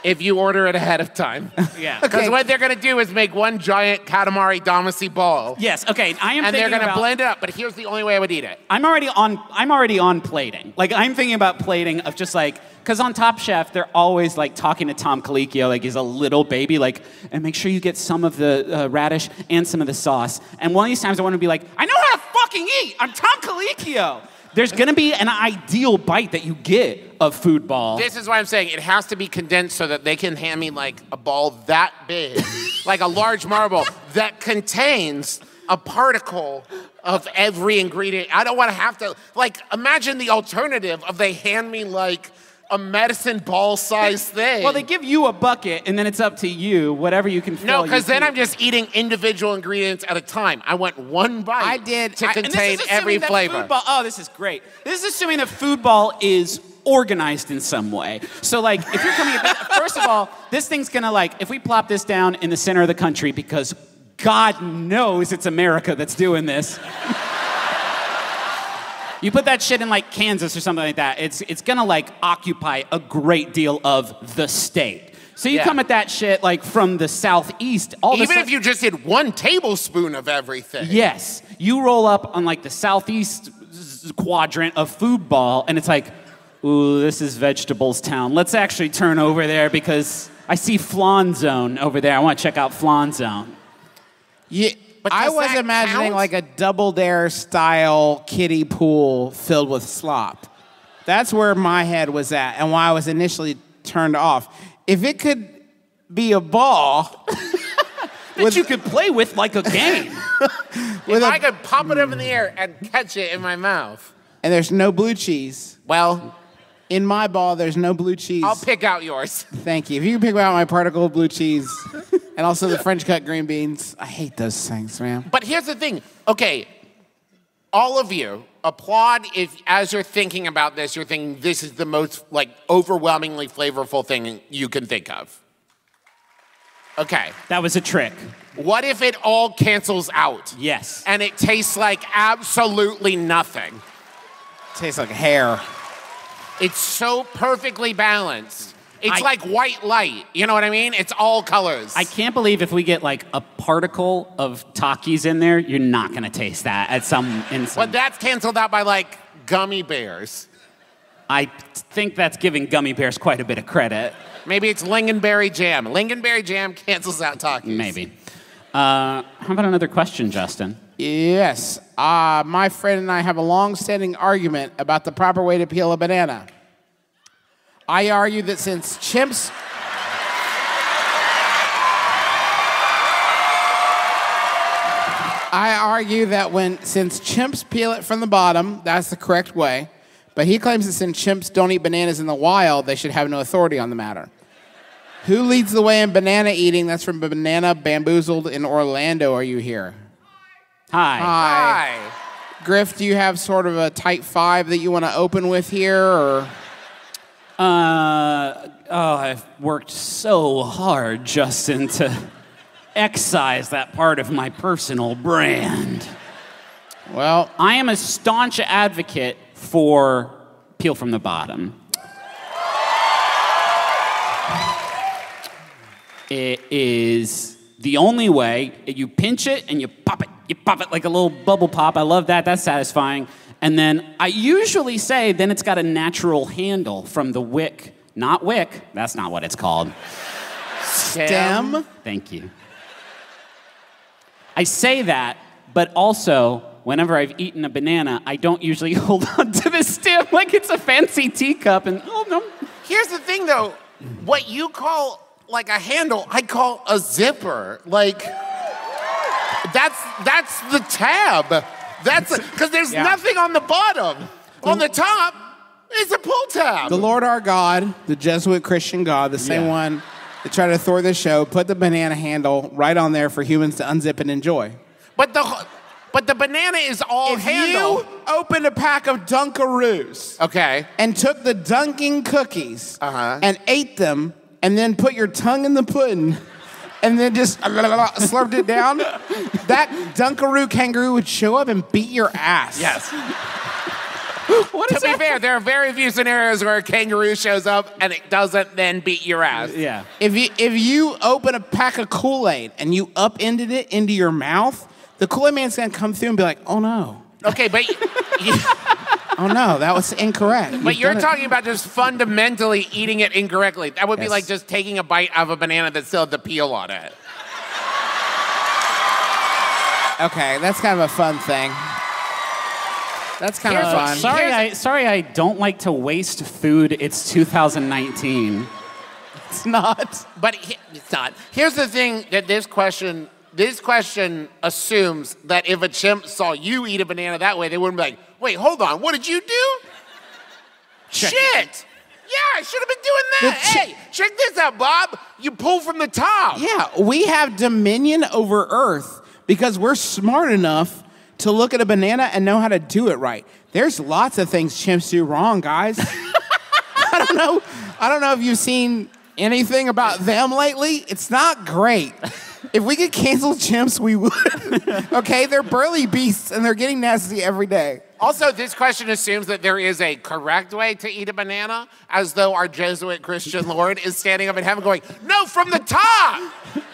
If you order it ahead of time. Yeah. Because Okay. what they're going to do is make one giant Katamari Damacy ball. Yes. Okay. I am. And they're thinking going to about- blend it up, but here's the only way I would eat it. I'm already on plating. Like, I'm thinking about plating of just like, because on Top Chef, they're always like talking to Tom Colicchio like he's a little baby, like, and make sure you get some of the radish and some of the sauce. And one of these times I want to be like, I know how to fucking eat. I'm Tom Colicchio. There's going to be an ideal bite that you get of food ball. This is why I'm saying it has to be condensed so that they can hand me like a ball that big, like a large marble that contains a particle of every ingredient. I don't want to have to, like, imagine the alternative of they hand me, like, a medicine ball-sized thing. Well, they give you a bucket, and then it's up to you, whatever you can fill. No, because then eat. I'm just eating individual ingredients at a time. I want one bite I did- to I- And this contain is assuming every that flavor. Food ball, oh, this is great. This is assuming that food ball is organized in some way. So, like, if you're coming, first of all, this thing's gonna, like, if we plop this down in the center of the country, because God knows it's America that's doing this. You put that shit in, like, Kansas or something like that, it's gonna, like, occupy a great deal of the state. So you Yeah. come at that shit, like, from the southeast, all of a Even sudden- if you just did 1 tablespoon of everything. Yes. You roll up on like the southeast quadrant of food ball, and it's like, ooh, this is vegetables town. Let's actually turn over there because I see Flan Zone over there. I want to check out Flan Zone. Yeah, But I does was that imagining count? like a Double Dare style kiddie pool filled with slop. That's where my head was at and why I was initially turned off. If it could be a ball That you could play with like a game. If I could pop it up in the air and catch it in my mouth. and there's no blue cheese, Well, in my ball there's no blue cheese. I'll pick out yours. Thank you. If you can pick out my particle blue cheese and also the French cut green beans. I hate those things, man. But here's the thing. Okay, all of you, applaud if, as you're thinking about this, you're thinking this is the most, like, overwhelmingly flavorful thing you can think of. Okay. That was a trick. What if it all cancels out? Yes. And it tastes like absolutely nothing? Tastes like hair. It's so perfectly balanced. It's I- like white light. You know what I mean? It's all colors. I can't believe if we get like a particle of Takis in there, you're not gonna taste that at some. But that's canceled out by, like, gummy bears. I think that's giving gummy bears quite a bit of credit. Maybe it's lingonberry jam. Lingonberry jam cancels out Takis. Maybe. How about another question, Justin? Yes. My friend and I have a long-standing argument about the proper way to peel a banana. I argue that since chimps... since chimps peel it from the bottom, that's the correct way. But he claims that since chimps don't eat bananas in the wild, they should have no authority on the matter. Who leads the way in banana eating? That's from Banana Bamboozled in Orlando. Are you here? Hi. Hi. Griff, do you have sort of a tight 5 that you want to open with here, or? I've worked so hard, Justin, to excise that part of my personal brand. Well, I am a staunch advocate for peel from the bottom. It is the only way. You pinch it and you pop it. You pop it like a little bubble pop. I love that. That's satisfying. And then I usually say then it's got a natural handle from the wick. Not wick. That's not what it's called. stem. Thank you. I say that, but also, whenever I've eaten a banana, I don't usually hold on to the stem like it's a fancy teacup and, oh no. Here's the thing, though. What you call, like, a handle, I call a zipper. Like, that's the tab. That's because there's nothing on the bottom. On the top, it's a pull tab. The Lord our God, the Jesuit Christian God, the same one that tried to thwart this show, put the banana handle right on there for humans to unzip and enjoy. But the banana is all If handle. you opened a pack of Dunkaroos Okay. and took the dunking cookies Uh-huh. and ate them and then put your tongue in the pudding and then just slurped it down, that Dunkaroo kangaroo would show up and beat your ass. Yes. What To is be that? fair, there are very few scenarios where a kangaroo shows up and it doesn't then beat your ass. Yeah. If you open a pack of Kool-Aid and you upended it into your mouth, the Kool-Aid man's gonna come through and be like, oh no. Okay, but Oh no, that was incorrect. but You've you're done it. talking about just fundamentally eating it incorrectly. That would be Yes. like just taking a bite of a banana that still had the peel on it. Okay, that's kind of a fun thing. That's kind of Here's fun. what- Sorry, I don't like to waste food. It's 2019. It's not. But it's not. Here's the thing that this question this question assumes that if a chimp saw you eat a banana that way, they wouldn't be like, wait, hold on, what did you do? Shit! Yeah, I should have been doing that. Hey, check this out, Bob. You pull from the top. Yeah, we have dominion over Earth because we're smart enough to look at a banana and know how to do it right. There's lots of things chimps do wrong, guys. I don't know if you've seen anything about them lately. It's not great. If we could cancel chimps, we would. Okay, they're burly beasts and they're getting nasty every day. Also, this question assumes that there is a correct way to eat a banana, as though our Jesuit Christian Lord is standing up in heaven going, no, from the top!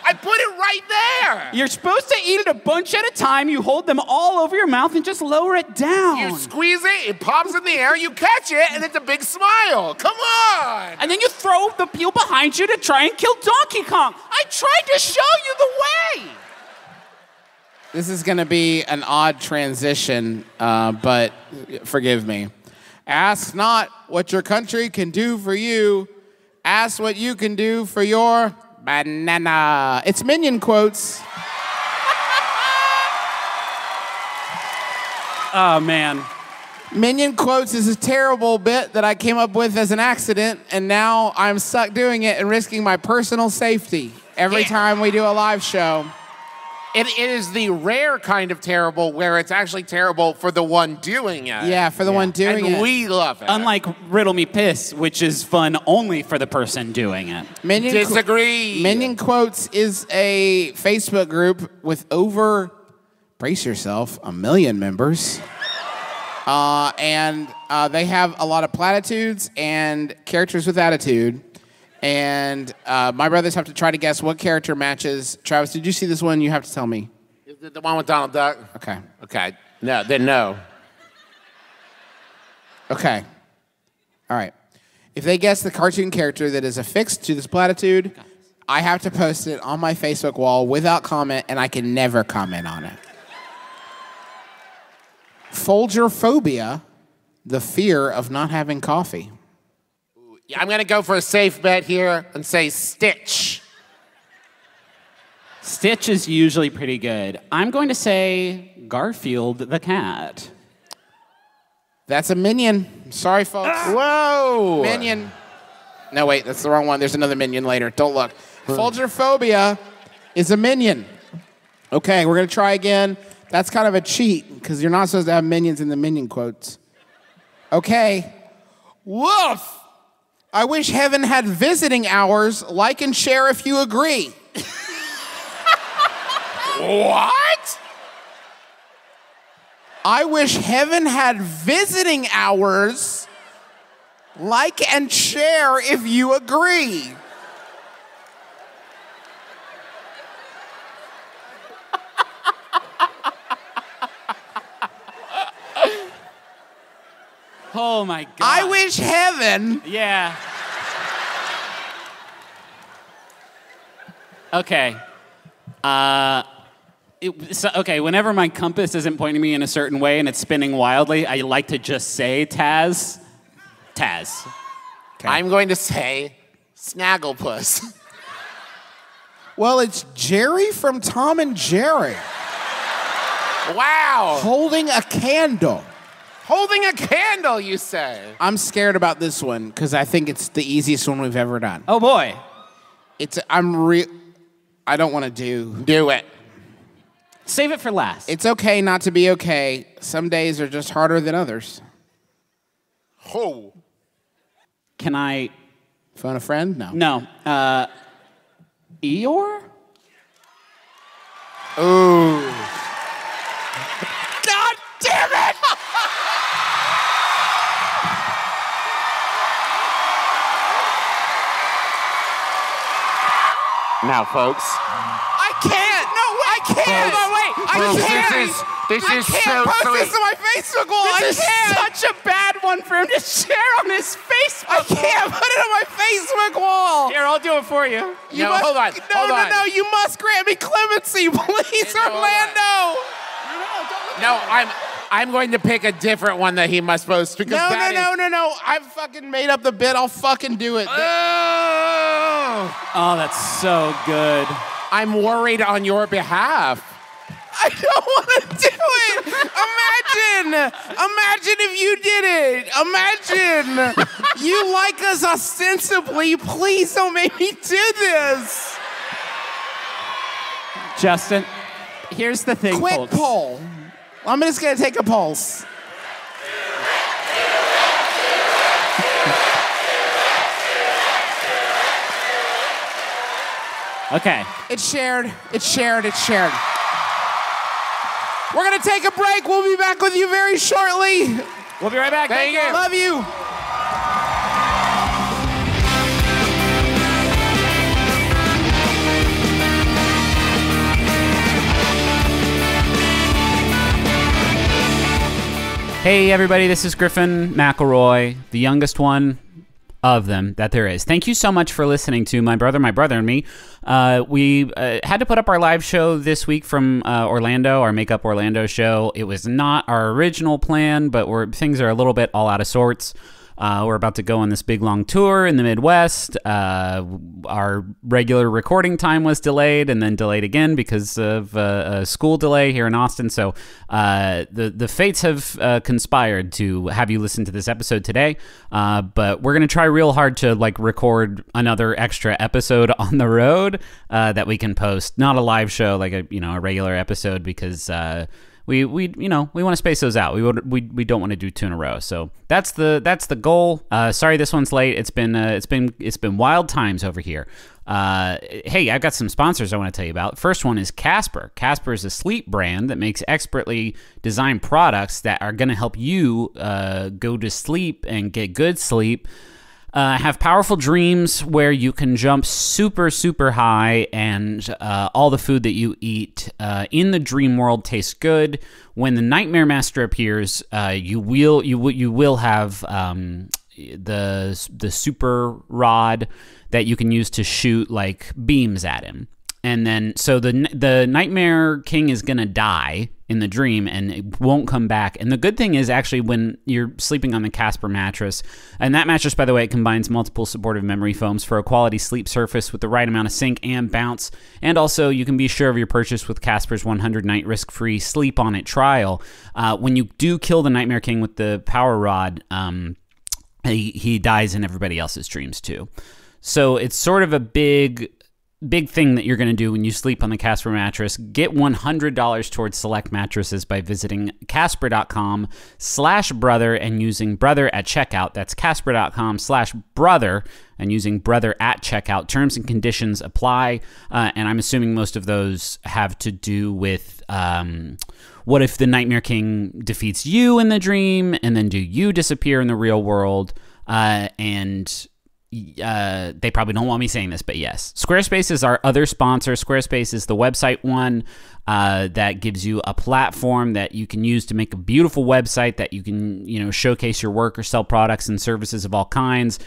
I put it right there! You're supposed to eat it a bunch at a time. You hold them all over your mouth and just lower it down. You squeeze it pops in the air, you catch it, and it's a big smile. Come on! And then you throw the peel behind you to try and kill Donkey Kong. I tried to show you the way! This is going to be an odd transition, but forgive me. Ask not what your country can do for you. Ask what you can do for your banana. It's Minion quotes. Oh, man. Minion quotes is a terrible bit that I came up with as an accident, and now I'm stuck doing it and risking my personal safety every time we do a live show. It is the rare kind of terrible where it's actually terrible for the one doing it. Yeah, for the one doing it. And we love it. Unlike Riddle Me Piss, which is fun only for the person doing it. Disagree. Minion Quotes is a Facebook group with over, brace yourself, 1 million members. And they have a lot of platitudes and characters with attitude. And my brothers have to try to guess what character matches. Travis, did you see this one? You have to tell me. Is it the one with Donald Duck? Okay. Okay. No, then no. Okay. All right. If they guess the cartoon character that is affixed to this platitude, I have to post it on my Facebook wall without comment, and I can never comment on it. Folgerphobia, the fear of not having coffee. I'm going to go for a safe bet here and say Stitch. Stitch is usually pretty good. I'm going to say Garfield the cat. That's a minion. Sorry, folks. Whoa. Minion. No, wait, that's the wrong one. There's another minion later. Don't look. Folgerphobia is a minion. Okay, we're going to try again. That's kind of a cheat because you're not supposed to have minions in the minion quotes. Okay. Woof. I wish heaven had visiting hours. Like and share if you agree. What? I wish heaven had visiting hours. Like and share if you agree. Oh, my God. I wish heaven. Yeah. Okay. Okay, whenever my compass isn't pointing me in a certain way and it's spinning wildly, I like to just say Taz. Taz. Okay. I'm going to say Snagglepuss. Well, it's Jerry from Tom and Jerry. Wow. Holding a candle. Holding a candle, you say? I'm scared about this one because I think it's the easiest one we've ever done. Oh, boy. I don't want to do. Do it. Save it for last. It's okay not to be okay. Some days are just harder than others. Oh. Can I... Phone a friend? No. No. Eeyore? Ooh. God damn it! Now, folks. I can't! No, I can't! Folks, Wait, I folks, can't! this is I can't so post sweet. this on my Facebook wall! This I can't! is such a bad one for him to share on his Facebook. I can't put it on my Facebook wall! Here, I'll do it for you. You No, must, hold on, No, hold no, on. no, you must grant me clemency, please, No, hold on. Orlando! No, I'm going to pick a different one that he must post because No, that no. I've fucking made up the bit. I'll fucking do it. Oh. Oh, that's so good. I'm worried on your behalf. I don't want to do it. Imagine if you did it. Imagine you like us ostensibly. Please don't make me do this. Justin, here's the thing, Quick folks. poll. I'm just going to take a pulse. Okay. It's shared. It's shared. It's shared. We're going to take a break. We'll be back with you very shortly. We'll be right back. Thank you. Love you. Hey, everybody, this is Griffin McElroy, the youngest one of them that there is. Thank you so much for listening to My Brother, and Me. We had to put up our live show this week from Orlando, our Make Up Orlando show. It was not our original plan, but things are a little bit all out of sorts. We're about to go on this big, long tour in the Midwest. Our regular recording time was delayed and then delayed again because of a school delay here in Austin. So the fates have conspired to have you listen to this episode today. But we're going to try real hard to record another extra episode on the road that we can post. Not a live show like a regular episode because... We want to space those out. We don't want to do two in a row. So that's the goal. Sorry, this one's late. It's been wild times over here. Hey, I've got some sponsors I want to tell you about. First one is Casper. Casper is a sleep brand that makes expertly designed products that are going to help you go to sleep and get good sleep. Have powerful dreams where you can jump super, super high, and all the food that you eat in the dream world tastes good. When the Nightmare Master appears, you will have the super rod that you can use to shoot beams at him. And then, so the Nightmare King is going to die in the dream and it won't come back. And the good thing is actually when you're sleeping on the Casper mattress, and that mattress, by the way, it combines multiple supportive memory foams for a quality sleep surface with the right amount of sink and bounce. And also, you can be sure of your purchase with Casper's 100-night risk-free Sleep On It trial. When you do kill the Nightmare King with the power rod, he dies in everybody else's dreams too. So it's sort of a big thing that you're going to do when you sleep on the Casper mattress. Get $100 towards select mattresses by visiting casper.com/brother and using brother at checkout. That's casper.com/brother and using brother at checkout. Terms and conditions apply. And I'm assuming most of those have to do with what if the Nightmare King defeats you in the dream, and then do you disappear in the real world? They probably don't want me saying this, but yes. Squarespace is our other sponsor. Squarespace is the website one that gives you a platform that you can use to make a beautiful website that you can, showcase your work or sell products and services of all kinds,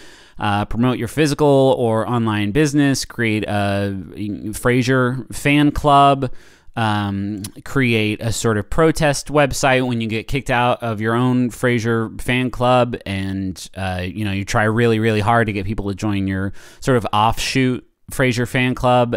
promote your physical or online business, create a Frasier fan club, create a sort of protest website when you get kicked out of your own Frasier fan club, and you try really, really hard to get people to join your sort of offshoot Frasier fan club,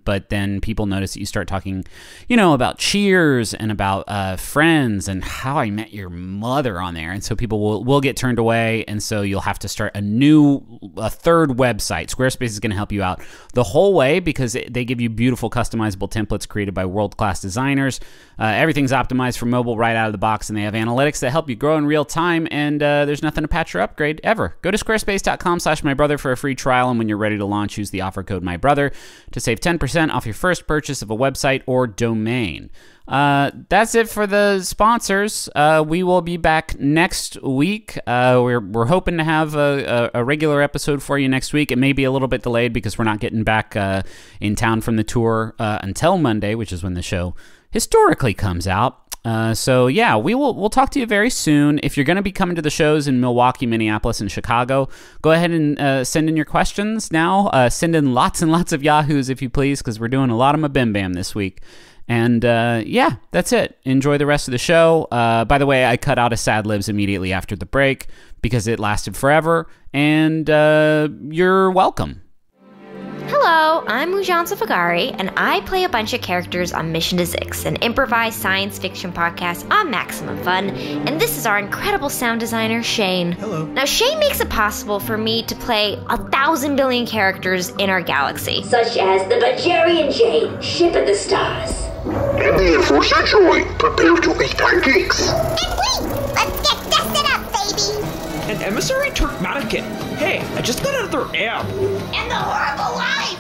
but then people notice that you start talking, about Cheers and about Friends and How I Met Your Mother on there, and so people will get turned away, and so you'll have to start a third website. Squarespace is going to help you out the whole way because they give you beautiful customizable templates created by world-class designers. Everything's optimized for mobile right out of the box, and they have analytics that help you grow in real time, and there's nothing to patch or upgrade ever. Go to squarespace.com/mybrother for a free trial, and when you're ready to launch, use the offer code MYBROTHER to save 10% off your first purchase of a website or domain. That's it for the sponsors. We will be back next week. We're hoping to have a regular episode for you next week. It may be a little bit delayed because we're not getting back in town from the tour until Monday, which is when the show historically comes out. So yeah, we'll talk to you very soon. If you're going to be coming to the shows in Milwaukee, Minneapolis, and Chicago, go ahead and send in your questions now. Send in lots and lots of Yahoos if you please, because we're doing a lot of MBMBaM this week. And yeah, that's it. Enjoy the rest of the show. By the way, I cut out a Sad Libs immediately after the break because it lasted forever, and you're welcome. Hello, I'm Mujan Safagari, and I play a bunch of characters on Mission to Zix, an improvised science fiction podcast on Maximum Fun, and this is our incredible sound designer, Shane. Hello. Now, Shane makes it possible for me to play 1,000 billion characters in our galaxy, such as the Bajarian Jade, Ship of the Stars. Indian Force Centroid, prepare to eat pancakes. And wait, let's get dusted up, baby. And Emissary Turkmatikin. Hey, I just got out of their app. And the horrible wife.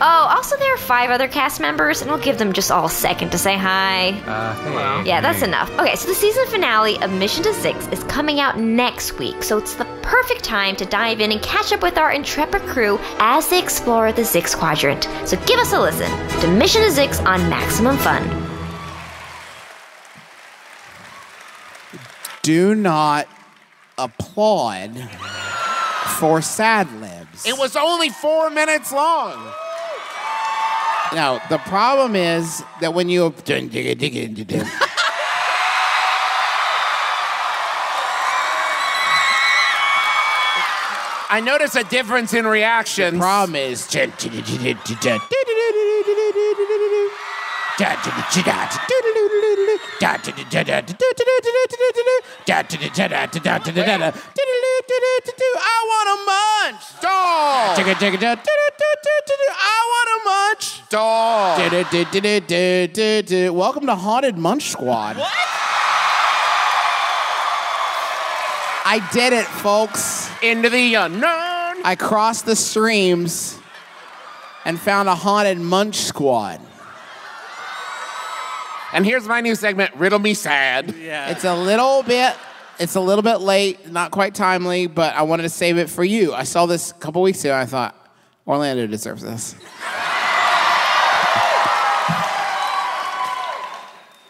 Oh, also there are 5 other cast members, and we'll give them just all a second to say hi. Hello. Yeah, that's enough. Okay, so the season finale of Mission to Zix is coming out next week, so it's the perfect time to dive in and catch up with our intrepid crew as they explore the Zix Quadrant. So give us a listen to Mission to Zix on Maximum Fun. Do not applaud for sad libs. It was only 4 minutes long. Now, the problem is that when you... I notice a difference in reactions. The problem is... I want a munch. Dog. I want a munch. Dog. Welcome to Haunted Munch Squad. What? I did it, folks. Into the unknown. I crossed the streams and found a haunted munch squad. And here's my new segment, Riddle Me Sad. Yeah. It's a little bit late, not quite timely, but I wanted to save it for you. I saw this a couple weeks ago and I thought, Orlando deserves this.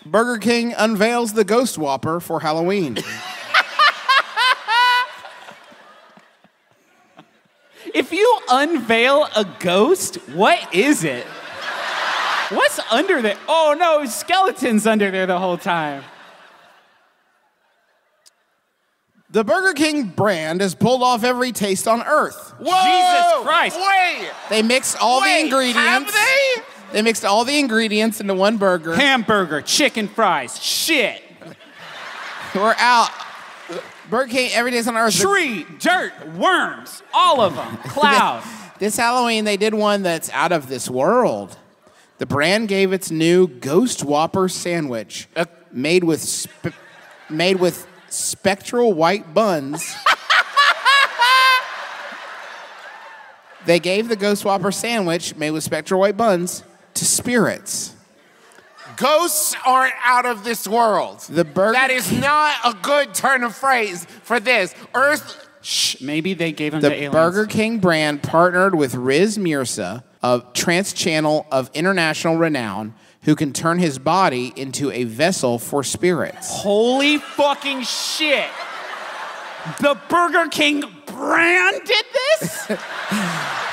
Burger King unveils the Ghost Whopper for Halloween. If you unveil a ghost, what is it? What's under there? Oh no, skeletons under there the whole time. The Burger King brand has pulled off every taste on Earth. Whoa! Jesus Christ. Wait! They mixed all the ingredients. Have they? They mixed all the ingredients into one burger. Hamburger, chicken fries, shit. We're out. Burger King every taste on Earth. Tree, dirt, worms, all of them. Cloud. This Halloween, they did one that's out of this world. The brand gave its new Ghost Whopper sandwich, made with spectral white buns. They gave the Ghost Whopper sandwich, made with spectral white buns, to spirits. Ghosts aren't out of this world. That is not a good turn of phrase for this. Earth. Shh, maybe they gave them to The aliens. Burger King brand partnered with Riz Mirza, a trance channel of international renown, who can turn his body into a vessel for spirits. Holy fucking shit. The Burger King brand did this?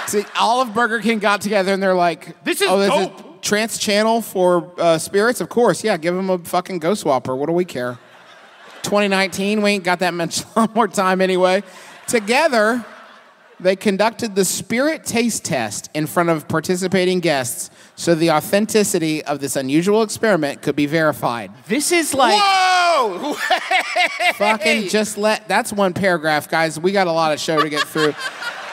See, all of Burger King got together and they're like, This is there's dope. a trance channel for spirits? Of course, yeah, give them a fucking Ghost Whopper. What do we care? 2019, we ain't got that much more time anyway. Together, they conducted the spirit taste test in front of participating guests so the authenticity of this unusual experiment could be verified. This is like... Whoa! Fucking that's one paragraph, guys. We got a lot of show to get through.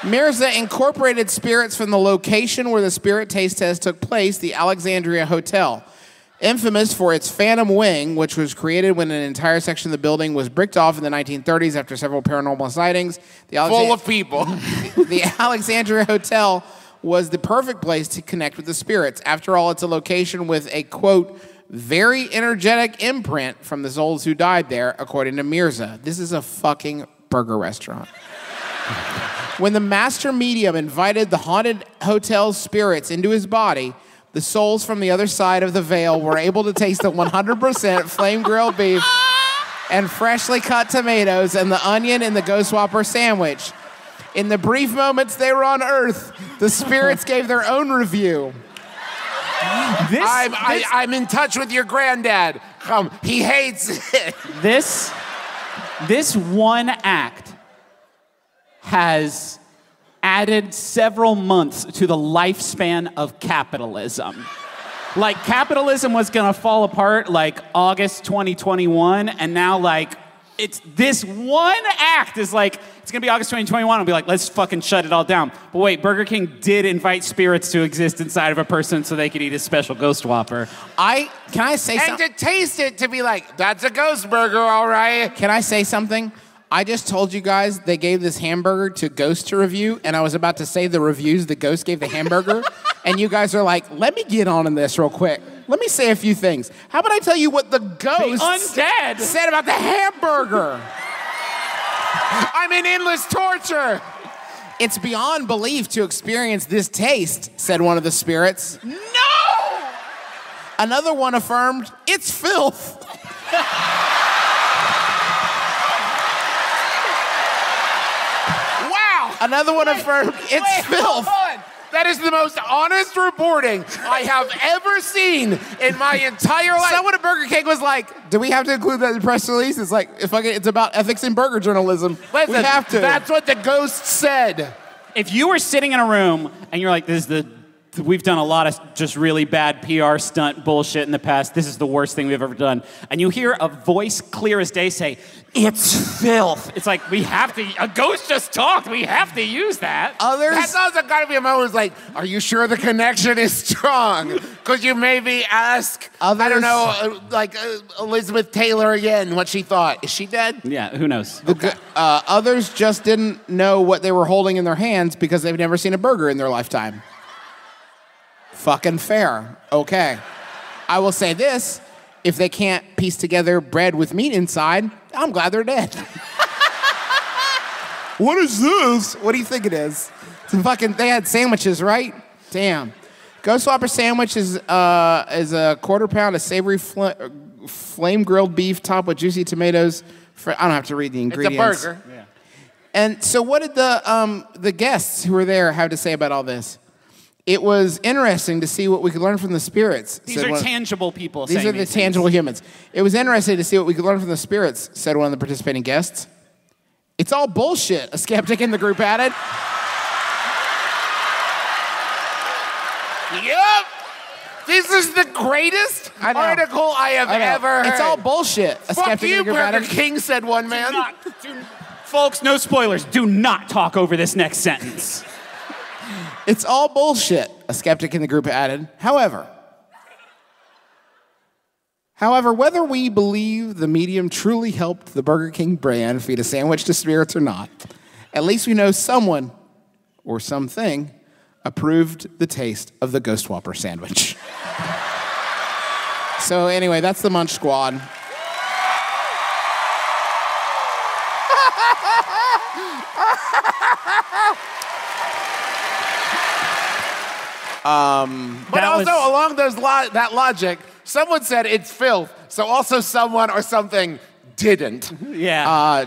Mirza incorporated spirits from the location where the spirit taste test took place, the Alexandria Hotel. Infamous for its Phantom Wing, which was created when an entire section of the building was bricked off in the 1930s after several paranormal sightings. Full of people. The Alexandria Hotel was the perfect place to connect with the spirits. After all, it's a location with a, quote, very energetic imprint from the souls who died there, according to Mirza. This is a fucking burger restaurant. When the master medium invited the haunted hotel's spirits into his body, the souls from the other side of the veil were able to taste the 100% flame grilled beef and freshly cut tomatoes and the onion in the Ghost Whopper sandwich. In the brief moments they were on Earth, the spirits gave their own review. I'm in touch with your granddad. He hates it. This one act has added several months to the lifespan of capitalism. Like, capitalism was gonna fall apart like August 2021, and now like it's this one act is like, it's gonna be August 2021, I'll be like, let's fucking shut it all down. But wait, Burger King did invite spirits to exist inside of a person so they could eat a special Ghost Whopper. Can I say something? And to taste it, to be like, that's a ghost burger, all right. Can I say something? I just told you guys they gave this hamburger to Ghost to review, and I was about to say the reviews the Ghost gave the hamburger, and you guys are like, let me get on in this real quick. Let me say a few things. How about I tell you what the Ghost undead said about the hamburger? I'm in endless torture. It's beyond belief to experience this taste, said one of the spirits. No! Another one affirmed, it's filth. Wow! Another one affirmed, it's filth. Hold on. That is the most honest reporting I have ever seen in my entire life. Someone at Burger King was like, do we have to include that in the press release? It's like, it's about ethics in burger journalism. Listen, we have to. That's what the Ghost said. If you were sitting in a room and you're like, we've done a lot of just really bad PR stunt bullshit in the past. This is the worst thing we've ever done. And you hear a voice clear as day say, it's filth. It's like, a ghost just talked. We have to use that. That's also got to be a moment where it's like, are you sure the connection is strong? Could you maybe ask, I don't know, Elizabeth Taylor again, what she thought? Is she dead? Yeah, who knows? Others just didn't know what they were holding in their hands because they've never seen a burger in their lifetime. Fucking fair. Okay. I will say this. If they can't piece together bread with meat inside, I'm glad they're dead. What is this? What do you think it is? They had sandwiches, right? Damn. Ghost Whopper sandwich is a quarter pound of savory flame grilled beef topped with juicy tomatoes. I don't have to read the ingredients. It's a burger. Yeah. And so what did the guests who were there have to say about all this? It was interesting to see what we could learn from the spirits. These are tangible people. These are the tangible humans. It was interesting to see what we could learn from the spirits, said one of the participating guests. It's all bullshit, a skeptic in the group added. Yep. This is the greatest article I have ever heard. It's all bullshit, a Fuck skeptic you, in the group Burger added. King, said one man. Folks, no spoilers. Do not talk over this next sentence. It's all bullshit, a skeptic in the group added. However, whether we believe the medium truly helped the Burger King brand feed a sandwich to spirits or not, at least we know someone or something approved the taste of the Ghost Whopper sandwich. So anyway, that's the Munch Squad. But also along that logic, someone said it's filth, so also someone or something didn't. Yeah.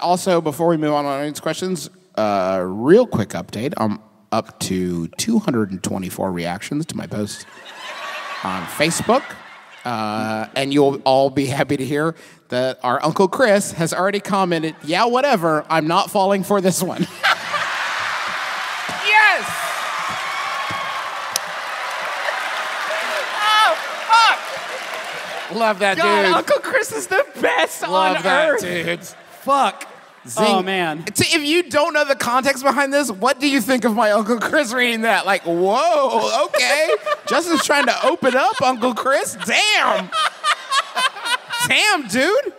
Also, before we move on audience questions, real quick update. I'm up to 224 reactions to my post on Facebook. And you'll all be happy to hear that our Uncle Chris has already commented, yeah, whatever, I'm not falling for this one. Yes! Love that God, dude. Uncle Chris is the best Love on that earth. dude. Fuck. Zing. Oh, man. If you don't know the context behind this, what do you think of my Uncle Chris reading that? Like, whoa, okay. Justin's trying to open up, Uncle Chris. Damn. Damn, dude.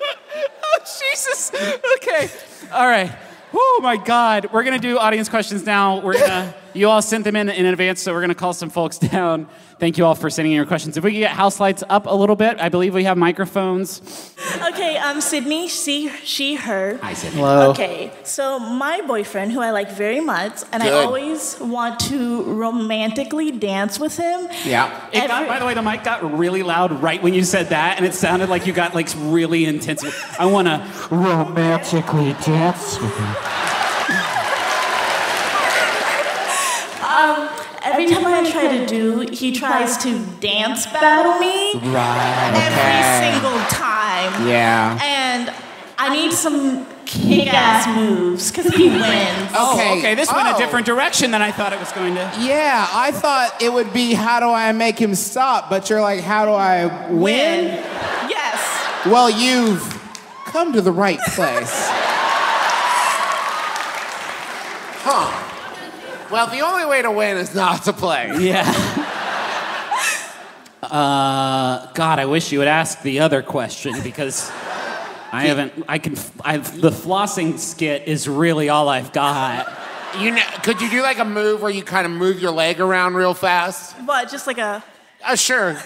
Oh, Jesus. Okay. All right. Oh, my God. We're going to do audience questions now. You all sent them in advance, so we're going to call some folks down. Thank you all for sending in your questions. If we could get house lights up a little bit, I believe we have microphones. Okay, Sydney, she, her. Hi, Sydney. Hello. Okay, so my boyfriend, who I like very much, and I Good. always want to romantically dance with him. Yeah. By the way, the mic got really loud right when you said that, and it sounded like you got like really intense. I want to romantically dance with him. Every time I try to do, he tries to dance battle me. Right. Every single time. Yeah. And I need some kick-ass moves because he wins. Okay, this went a Oh. different direction than I thought it was going to. Yeah, I thought it would be how do I make him stop, but you're like, how do I win? Yes. Well, you've come to the right place. Well, the only way to win is not to play. Yeah. God, I wish you would ask the other question because the flossing skit is really all I've got. Could you do like a move where you kind of move your leg around real fast? What, just like a... Sure.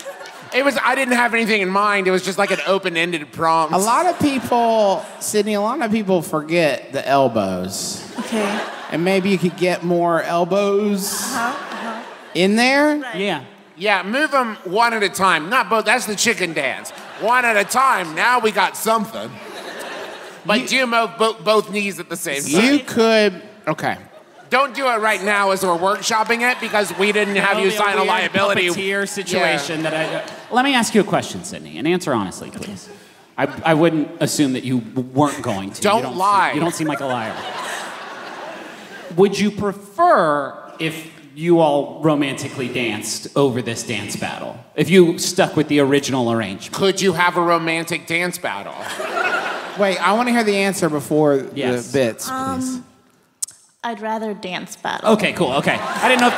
I didn't have anything in mind. It was just like an open-ended prompt. A lot of people forget the elbows. Okay. And maybe you could get more elbows in there. Right. Yeah. Yeah, move them one at a time. Not both. That's the chicken dance. One at a time. Now we got something. But do you move both knees at the same time? You could. Okay. Don't do it right now as we're workshopping it because we didn't have you sign a liability. Puppeteer situation that I. Let me ask you a question, Sydney, and answer honestly, please. I wouldn't assume that you weren't going to. Don't lie. You don't seem like a liar. Would you prefer if you all romantically danced over this dance battle? If you stuck with the original arrangement? Could you have a romantic dance battle? Wait, I want to hear the answer before Yes. the bits, please. I'd rather dance battle. Okay, cool. Okay, I didn't know.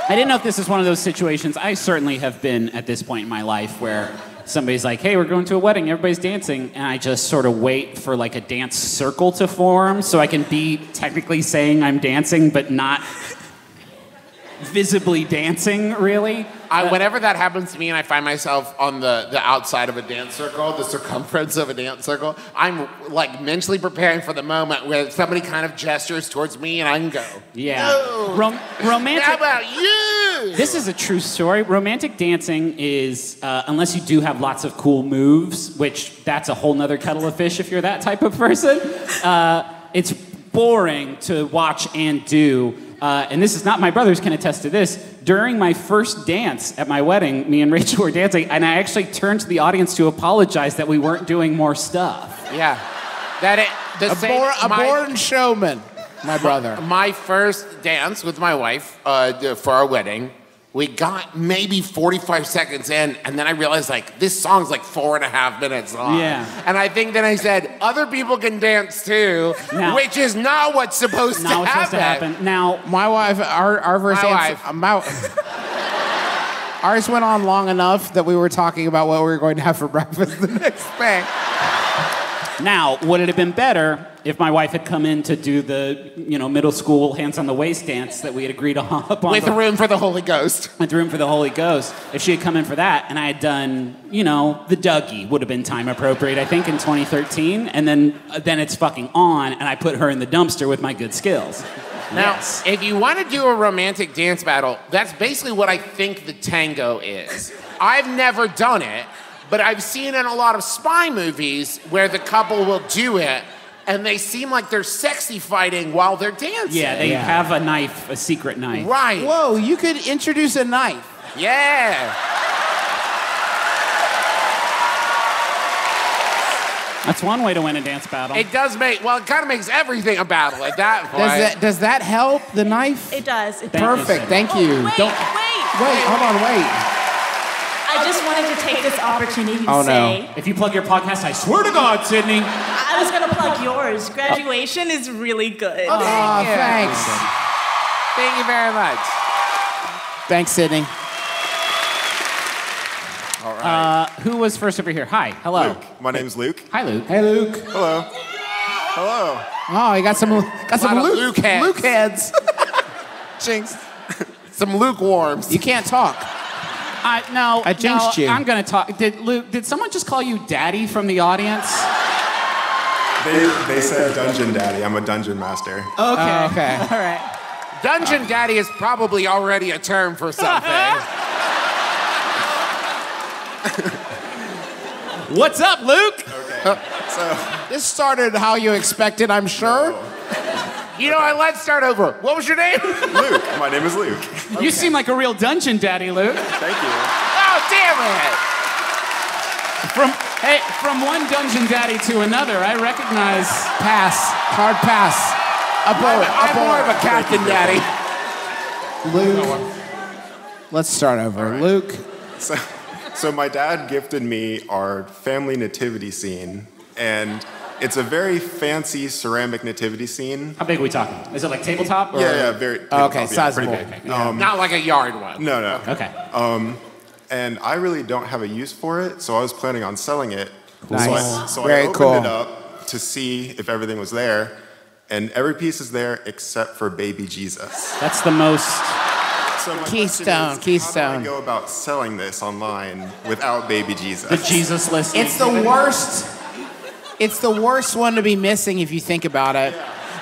I didn't know if this is one of those situations. I certainly have been at this point in my life where somebody's like, "Hey, we're going to a wedding. Everybody's dancing," and I just sort of wait for like a dance circle to form so I can be technically saying I'm dancing, but not visibly dancing. Really. Whenever that happens to me and I find myself on the outside of a dance circle, the circumference of a dance circle, I'm like mentally preparing for the moment where somebody kind of gestures towards me and I can go. Yeah. No. Romantic. How about you? This is a true story. Romantic dancing is, unless you do have lots of cool moves, which that's a whole nother kettle of fish if you're that type of person, it's boring to watch and do. And this is not, my brothers can attest to this. During my first dance at my wedding, me and Rachel were dancing, and I actually turned to the audience to apologize that we weren't doing more stuff. Yeah. A born showman, my brother. My first dance with my wife for our wedding, we got maybe 45 seconds in, and then I realized, like, this song's like 4.5 minutes long. Yeah. And I think then I said, other people can dance too, which is not what's supposed to happen. Now, my wife, our first dance, ours went on long enough that we were talking about what we were going to have for breakfast the next day. Now, would it have been better if my wife had come in to do the, middle school hands on the waist dance that we had agreed on? With room for the Holy Ghost. With room for the Holy Ghost. If she had come in for that, and I had done, the Dougie would have been time appropriate, I think, in 2013, and then it's fucking on, and I put her in the dumpster with my good skills. Now, if you want to do a romantic dance battle, that's basically what I think the tango is. I've never done it, but I've seen in a lot of spy movies where the couple will do it, and they seem like they're sexy fighting while they're dancing. Yeah, they have a knife, a secret knife. Right. Whoa, you could introduce a knife. Yeah. That's one way to win a dance battle. It does it kind of makes everything a battle at that point. Does that help, the knife? It does. Perfect, thank you. Wait, Wait, hold on, wait. I just wanted to take this opportunity to Oh, say... no. If you plug your podcast, I swear to God, Sydney. I was going to plug yours. Graduation is really good. Oh, thanks. Thank you very much. Thanks, Sydney. All right. Who was first over here? Hi, hello. Luke. My name's Luke. Hi, Luke. Hey, Luke. Hello. Hello. Oh, you got some lot of Luke heads. Luke heads. Jinx. Some lukewarms. You can't talk. I jinxed you. I'm going to talk. Did someone just call you daddy from the audience? They said dungeon daddy. I'm a dungeon master. Okay. Okay. All right. Dungeon daddy is probably already a term for something. What's up, Luke? Okay. So This started how you expected, I'm sure. Let's start over. What was your name? Luke. My name is Luke. You seem like a real dungeon daddy, Luke. Thank you. Oh, damn it. Hey, from one dungeon daddy to another, I recognize. Pass. Hard pass. Up over. I'm more of a captain daddy. Luke. Let's start over. Luke. So my dad gifted me our family nativity scene, and it's a very fancy ceramic nativity scene. How big are we talking? Is it like tabletop? Or? Yeah, very. Okay, sizable. Pretty big. Not like a yard one. No. Okay. And I really don't have a use for it, so I was planning on selling it. Nice. So Very I opened cool. it up to see if everything was there, and every piece is there except for baby Jesus. That's the most. So my Keystone. question is, how do I go about selling this online without baby Jesus? The Jesus list. It's the worst. It's the worst one to be missing if you think about it.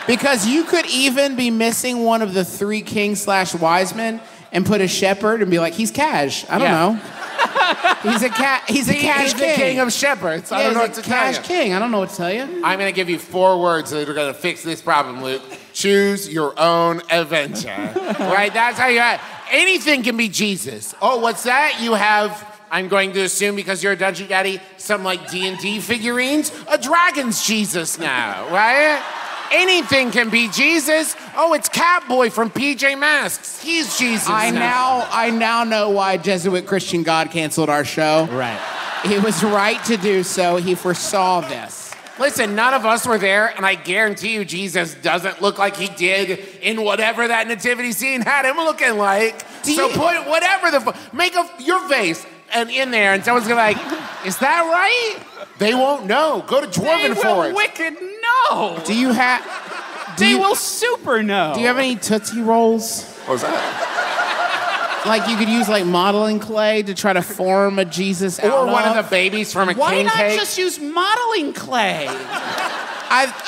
Because you could even be missing one of the 3 kings / wise men and put a shepherd and be like, he's cash. I don't know. He's a cash He's king. the king of shepherds. I don't know what to tell you. Cash king. I don't know what to tell you. I'm going to give you 4 words that are going to fix this problem, Luke. Choose your own adventure. Right? That's how you act. Anything can be Jesus. Oh, what's that? You have, I'm going to assume because you're a dungeon daddy, some like D&D figurines. A dragon's Jesus now, right? Anything can be Jesus. Oh, it's Catboy from PJ Masks. He's Jesus I now know why Jesuit Christian God canceled our show. Right. He was right to do so. He foresaw this. Listen, none of us were there, and I guarantee you Jesus doesn't look like he did in whatever that nativity scene had him looking like. So put whatever make your face and in there, and someone's gonna be like, is that right? They won't know. Go to Dwarven Forest. Wicked no. Do you have... They will super know. Do you have any Tootsie Rolls? What was that? Like you could use like modeling clay to try to form a Jesus out Or one of of the babies from a Why king not cake. just use modeling clay?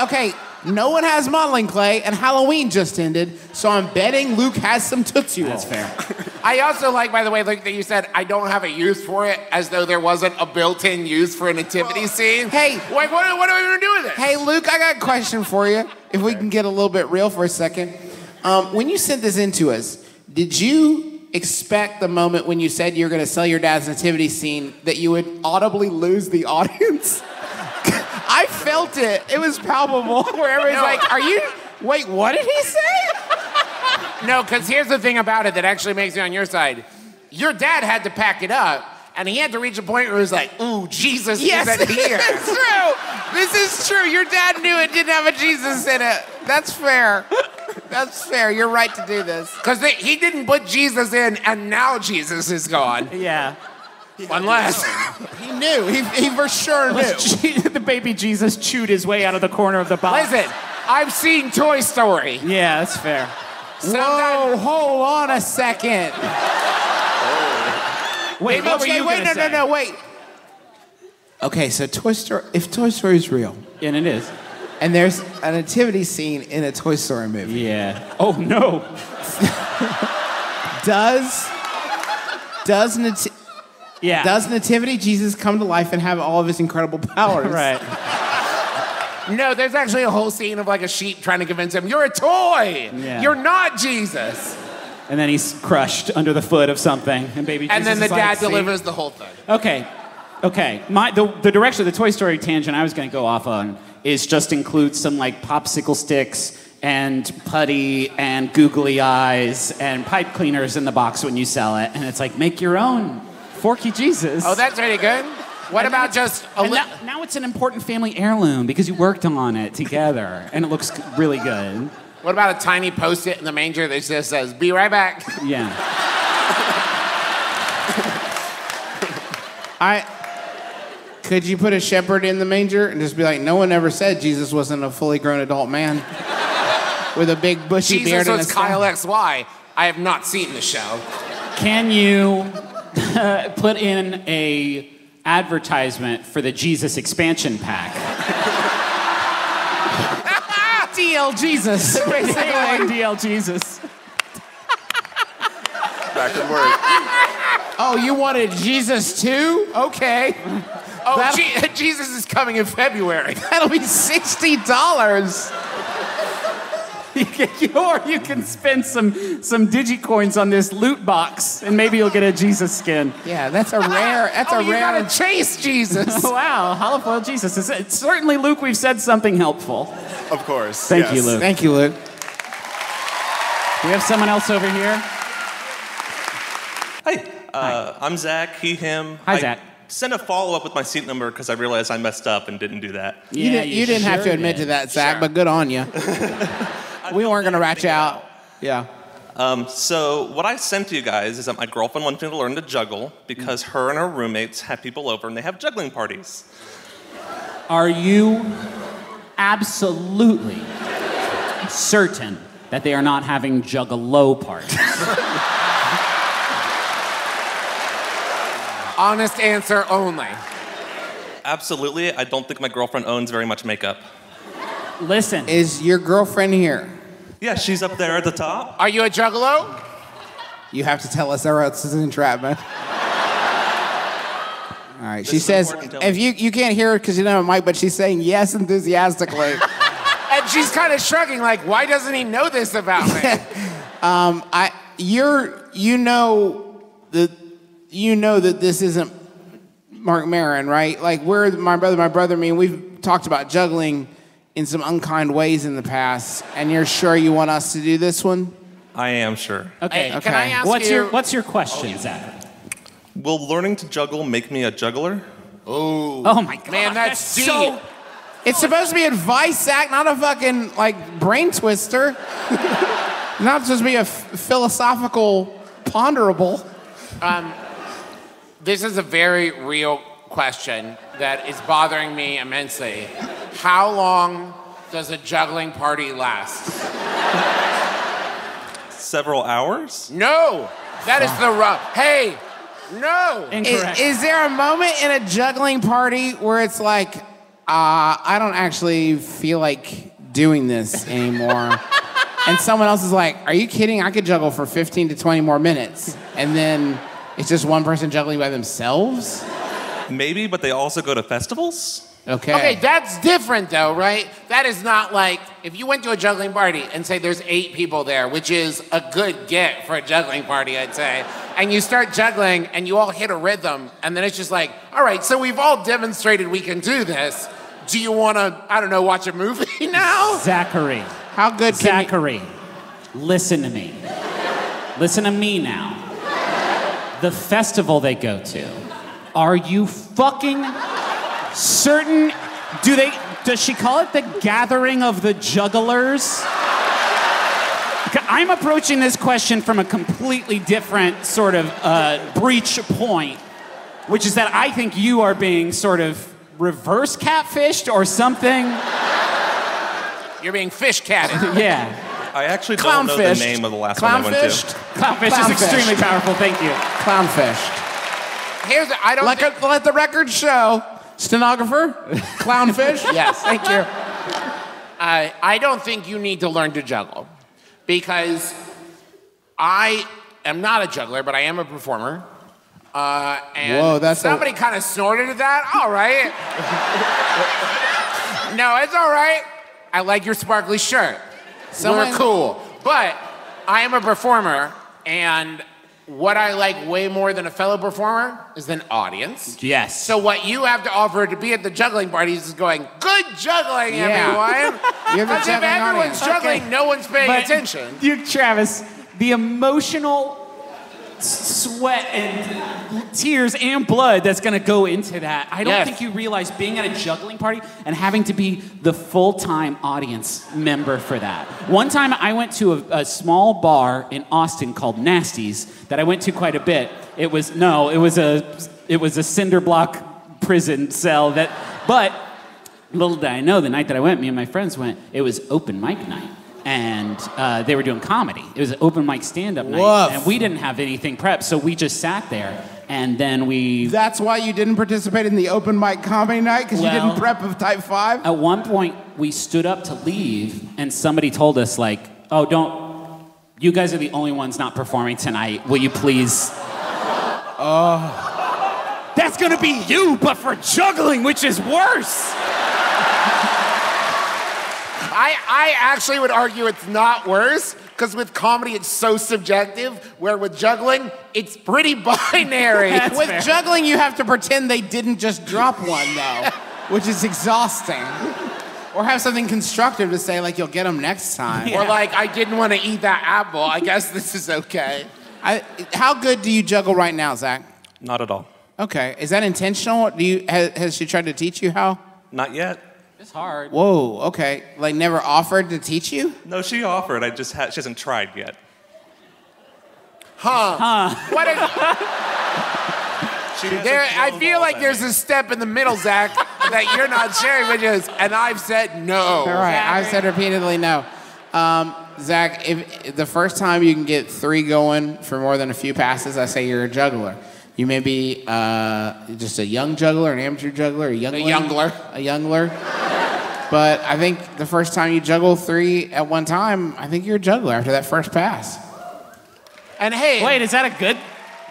Okay, no one has modeling clay, and Halloween just ended, so I'm betting Luke has some Tootsie Rolls. That's fair. I also like, by the way, Luke, that you said, I don't have a use for it, as though there wasn't a built-in use for a nativity scene. Hey. Like, what are we going to do with it? Hey, Luke, I got a question for you. If we can get a little bit real for a second. When you sent this in to us, did you expect the moment when you said you were going to sell your dad's nativity scene that you would audibly lose the audience? I felt it. It was palpable. Where everybody's like, wait, what did he say? No, because here's the thing about it that actually makes me on your side. Your dad had to pack it up, and he had to reach a point where he was like, ooh, Jesus isn't here. It's true. This is true. Your dad knew it didn't have a Jesus in it. That's fair. That's fair. You're right to do this. Because he didn't put Jesus in, and now Jesus is gone. Yeah. Unless. He knew. He for sure knew. The baby Jesus chewed his way out of the corner of the box. Listen, I've seen Toy Story. Yeah, that's fair. Whoa, hold on a second. Wait, what were you gonna say? No, wait. Okay, so if Toy Story is real, And it is. and there's a nativity scene in a Toy Story movie, Yeah. Oh, no. does nativity Jesus come to life and have all of his incredible powers? Right. No, there's actually a whole scene of like a sheep trying to convince him, you're a toy. Yeah. You're not Jesus. And then he's crushed under the foot of something, and baby Jesus And then the is like, dad "See?" delivers the whole thing. Okay. The direction of the Toy Story tangent I was going to go off on is just include some like popsicle sticks and putty and googly eyes and pipe cleaners in the box when you sell it, and it's like make your own Forky Jesus. Oh, that's really good. What about just a now it's an important family heirloom because you worked on it together, and it looks really good. What about a tiny post-it in the manger that just says, be right back? Yeah. Could you put a shepherd in the manger and just be like, no one ever said Jesus wasn't a fully grown adult man with a big bushy beard Jesus and a was Kyle XY. I have not seen the show. Can you put in a advertisement for the Jesus expansion pack? DL Jesus. Basically, DL Jesus. That could work. Oh, you wanted Jesus too? Okay. Oh, Jesus is coming in February. That'll be $60. Or you can spend some digicoins on this loot box, and maybe you'll get a Jesus skin. Yeah, that's a rare. That's a you rare. gotta chase Jesus. Wow, holofoil Jesus. It's certainly, Luke, we've said something helpful. Of course. Thank yes. you, Luke. Thank you, Luke. Do we have someone else over here? Hi. I'm Zach, he, him. Hi, Zach. Sent a follow-up with my seat number because I realized I messed up and didn't do that. You didn't have to admit to that, Zach, but good on you. We weren't going to rat you out. Yeah. So what I sent to you guys is that my girlfriend wants me to learn to juggle because her and her roommates have people over and they have juggling parties. Are you absolutely certain that they are not having juggalo parties? Honest answer only. Absolutely. I don't think my girlfriend owns very much makeup. Listen. Is your girlfriend here? Yeah, she's up there at the top. Are you a juggalo? You have to tell us or else it's an entrapment. All right, she says, if you can't hear her because you don't have a mic, but she's saying yes enthusiastically. And she's kind of shrugging like, why doesn't he know this about me? You know that this isn't Mark Maron, right? Like, we're my brother, me, and we've talked about juggling in some unkind ways in the past, and you're sure you want us to do this one? I am sure. Okay. Hey, can I ask What's your question, Zach? Will learning to juggle make me a juggler? Oh my God. Man, that's deep. So, it's supposed to be advice, Zach, not a fucking, like, brain twister. Not supposed to be a philosophical ponderable. This is a very real question that is bothering me immensely. How long does a juggling party last? Several hours? No, that is the wrong. Hey, no. Incorrect. Is there a moment in a juggling party where it's like, I don't actually feel like doing this anymore? And someone else is like, are you kidding? I could juggle for 15 to 20 more minutes. And then it's just one person juggling by themselves? Maybe, but they also go to festivals? Okay, that's different though, right? That is not like, if you went to a juggling party and say there's 8 people there, which is a good get for a juggling party, I'd say, and you start juggling and you all hit a rhythm, and then it's just like, all right, so we've all demonstrated we can do this. Do you want to, I don't know, watch a movie now? Zachary. How good can Zachary, listen to me. Listen to me now. The festival they go to, are you fucking certain? Does she call it the gathering of the jugglers? I'm approaching this question from a completely different sort of breach point, which is that I think you are being sort of reverse catfished or something. You're being fish catted. Yeah. I actually don't know the name of the last one I went to. Clownfish is extremely powerful, thank you. Clownfish. I don't let the record show. Stenographer, clownfish. Yes. Thank you. I don't think you need to learn to juggle because I am not a juggler, but I am a performer. And whoa, that's somebody kind of snorted at that. All right. No, it's all right. I like your sparkly shirt. We're cool. But I am a performer, and what I like way more than a fellow performer is an audience. Yes. So what you have to offer to be at the juggling parties is going, good juggling, everyone. Because if everyone's juggling, no one's paying attention. Travis, the emotional sweat and tears and blood that's going to go into that. I don't think you realize being at a juggling party and having to be the full-time audience member for that. One time I went to a small bar in Austin called Nasty's that I went to quite a bit. It was a cinder block prison cell but little did I know, the night that I went, me and my friends went, it was open mic night. And they were doing comedy. It was an open mic stand-up night. And we didn't have anything prepped, so we just sat there, and then we... That's why you didn't participate in the open mic comedy night? Because you didn't prep of Type 5? At one point, we stood up to leave, and somebody told us, like, oh, don't... You guys are the only ones not performing tonight. Will you please... That's gonna be you, but for juggling, which is worse! I actually would argue it's not worse, because with comedy it's so subjective, where with juggling, it's pretty binary. With juggling, you have to pretend they didn't just drop one, though, which is exhausting. Or have something constructive to say, like, you'll get them next time. Or like, I didn't want to eat that apple. I guess this is okay. How good do you juggle right now, Zach? Not at all. Okay. Is that intentional? Has she tried to teach you how? Not yet. It's hard. Whoa, okay. Like, never offered to teach you? No, she offered. She hasn't tried yet. What I feel like there's a step in the middle, Zach, that you're not sharing with us, and I've said no. All right, I've said repeatedly no. Zach, if the first time you can get 3 going for more than a few passes, I say you're a juggler. You may be just a young juggler, an amateur juggler, a youngler. But I think the first time you juggle 3 at one time, I think you're a juggler after that first pass. And hey, wait, is that a good?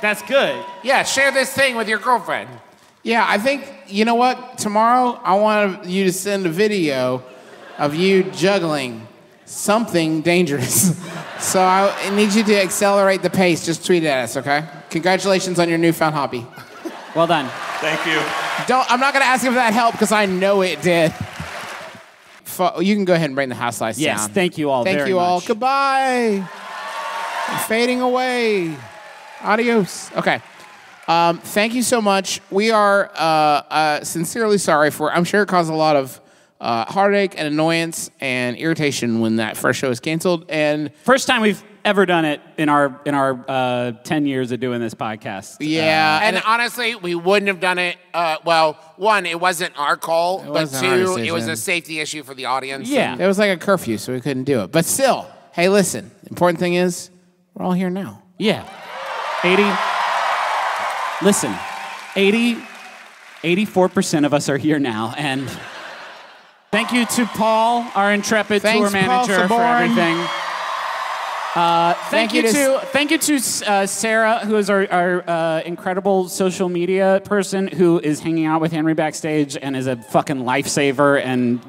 That's good. Yeah, share this thing with your girlfriend. Yeah, I think, you know what? Tomorrow, I want you to send a video of you juggling something dangerous. So I need you to accelerate the pace. Just tweet it at us, okay? Congratulations on your newfound hobby. Well done. Thank you. I'm not going to ask if that helped because I know it did. You can go ahead and bring the house lights down. Yes, thank you all very much. Thank you all. Goodbye. I'm fading away. Adios. Okay. Thank you so much. We are sincerely sorry I'm sure it caused a lot of heartache and annoyance and irritation when that first show was canceled. And first time we've ever done it in our 10 years of doing this podcast. Yeah. And honestly, we wouldn't have done it. Well, one, it wasn't our call, but 2, it was a safety issue for the audience. Yeah. It was like a curfew, so we couldn't do it. But still, hey, listen, the important thing is we're all here now. Yeah. 84% of us are here now, and thank you to Paul, our intrepid tour manager, for everything. Thank you to Sarah, who is our incredible social media person, who is hanging out with Henry backstage and is a fucking lifesaver. And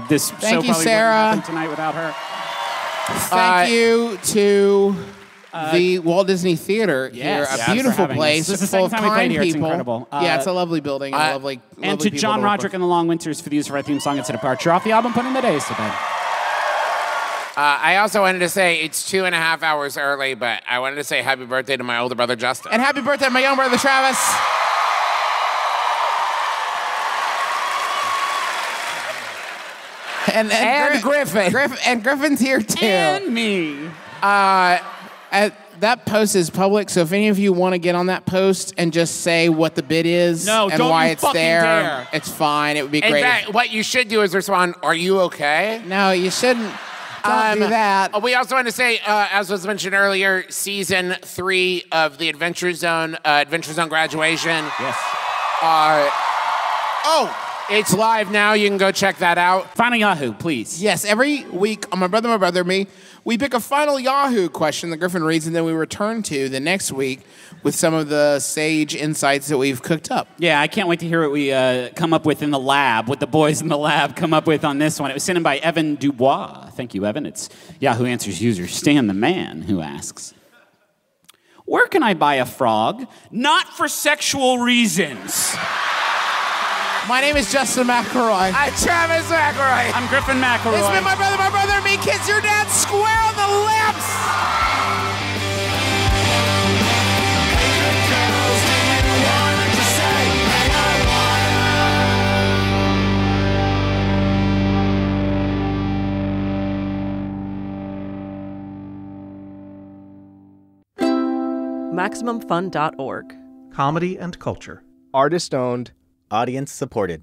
this show probably wouldn't happen tonight without her. Thank you to the Walt Disney Theater here, a beautiful place. This is the second time we played here. It's incredible. Yeah, it's a lovely building. And to John Roderick and the Long Winters for the use of our theme song, It's a Departure, off the album Putting the Days to Bed. I also wanted to say it's 2.5 hours early, but I wanted to say happy birthday to my older brother, Justin. And happy birthday to my young brother, Travis. And Griffin. And Griffin's here, too. And me. That post is public, so if any of you want to get on that post and just say what the bit is and why it's there, it's fine. It would be great. In fact, what you should do is respond, "Are you okay?" No, you shouldn't. Don't do that. We also want to say, as was mentioned earlier, season 3 of the Adventure Zone graduation. Yes. It's live now. You can go check that out. Final Yahoo, please. Yes, every week on My Brother, Me, we pick a final Yahoo question that Griffin reads, and then we return to the next week with some of the sage insights that we've cooked up. Yeah, I can't wait to hear what we come up with in the lab, what the boys in the lab come up with on this one. It was sent in by Evan Dubois. Thank you, Evan. It's Yahoo Answers user Stan the Man who asks, where can I buy a frog? Not for sexual reasons. My name is Justin McElroy. I'm Travis McElroy. I'm Griffin McElroy. It's been My Brother, Me. Kiss your dad square on the lips. MaximumFun.org. Comedy and culture. Artist owned. Audience supported.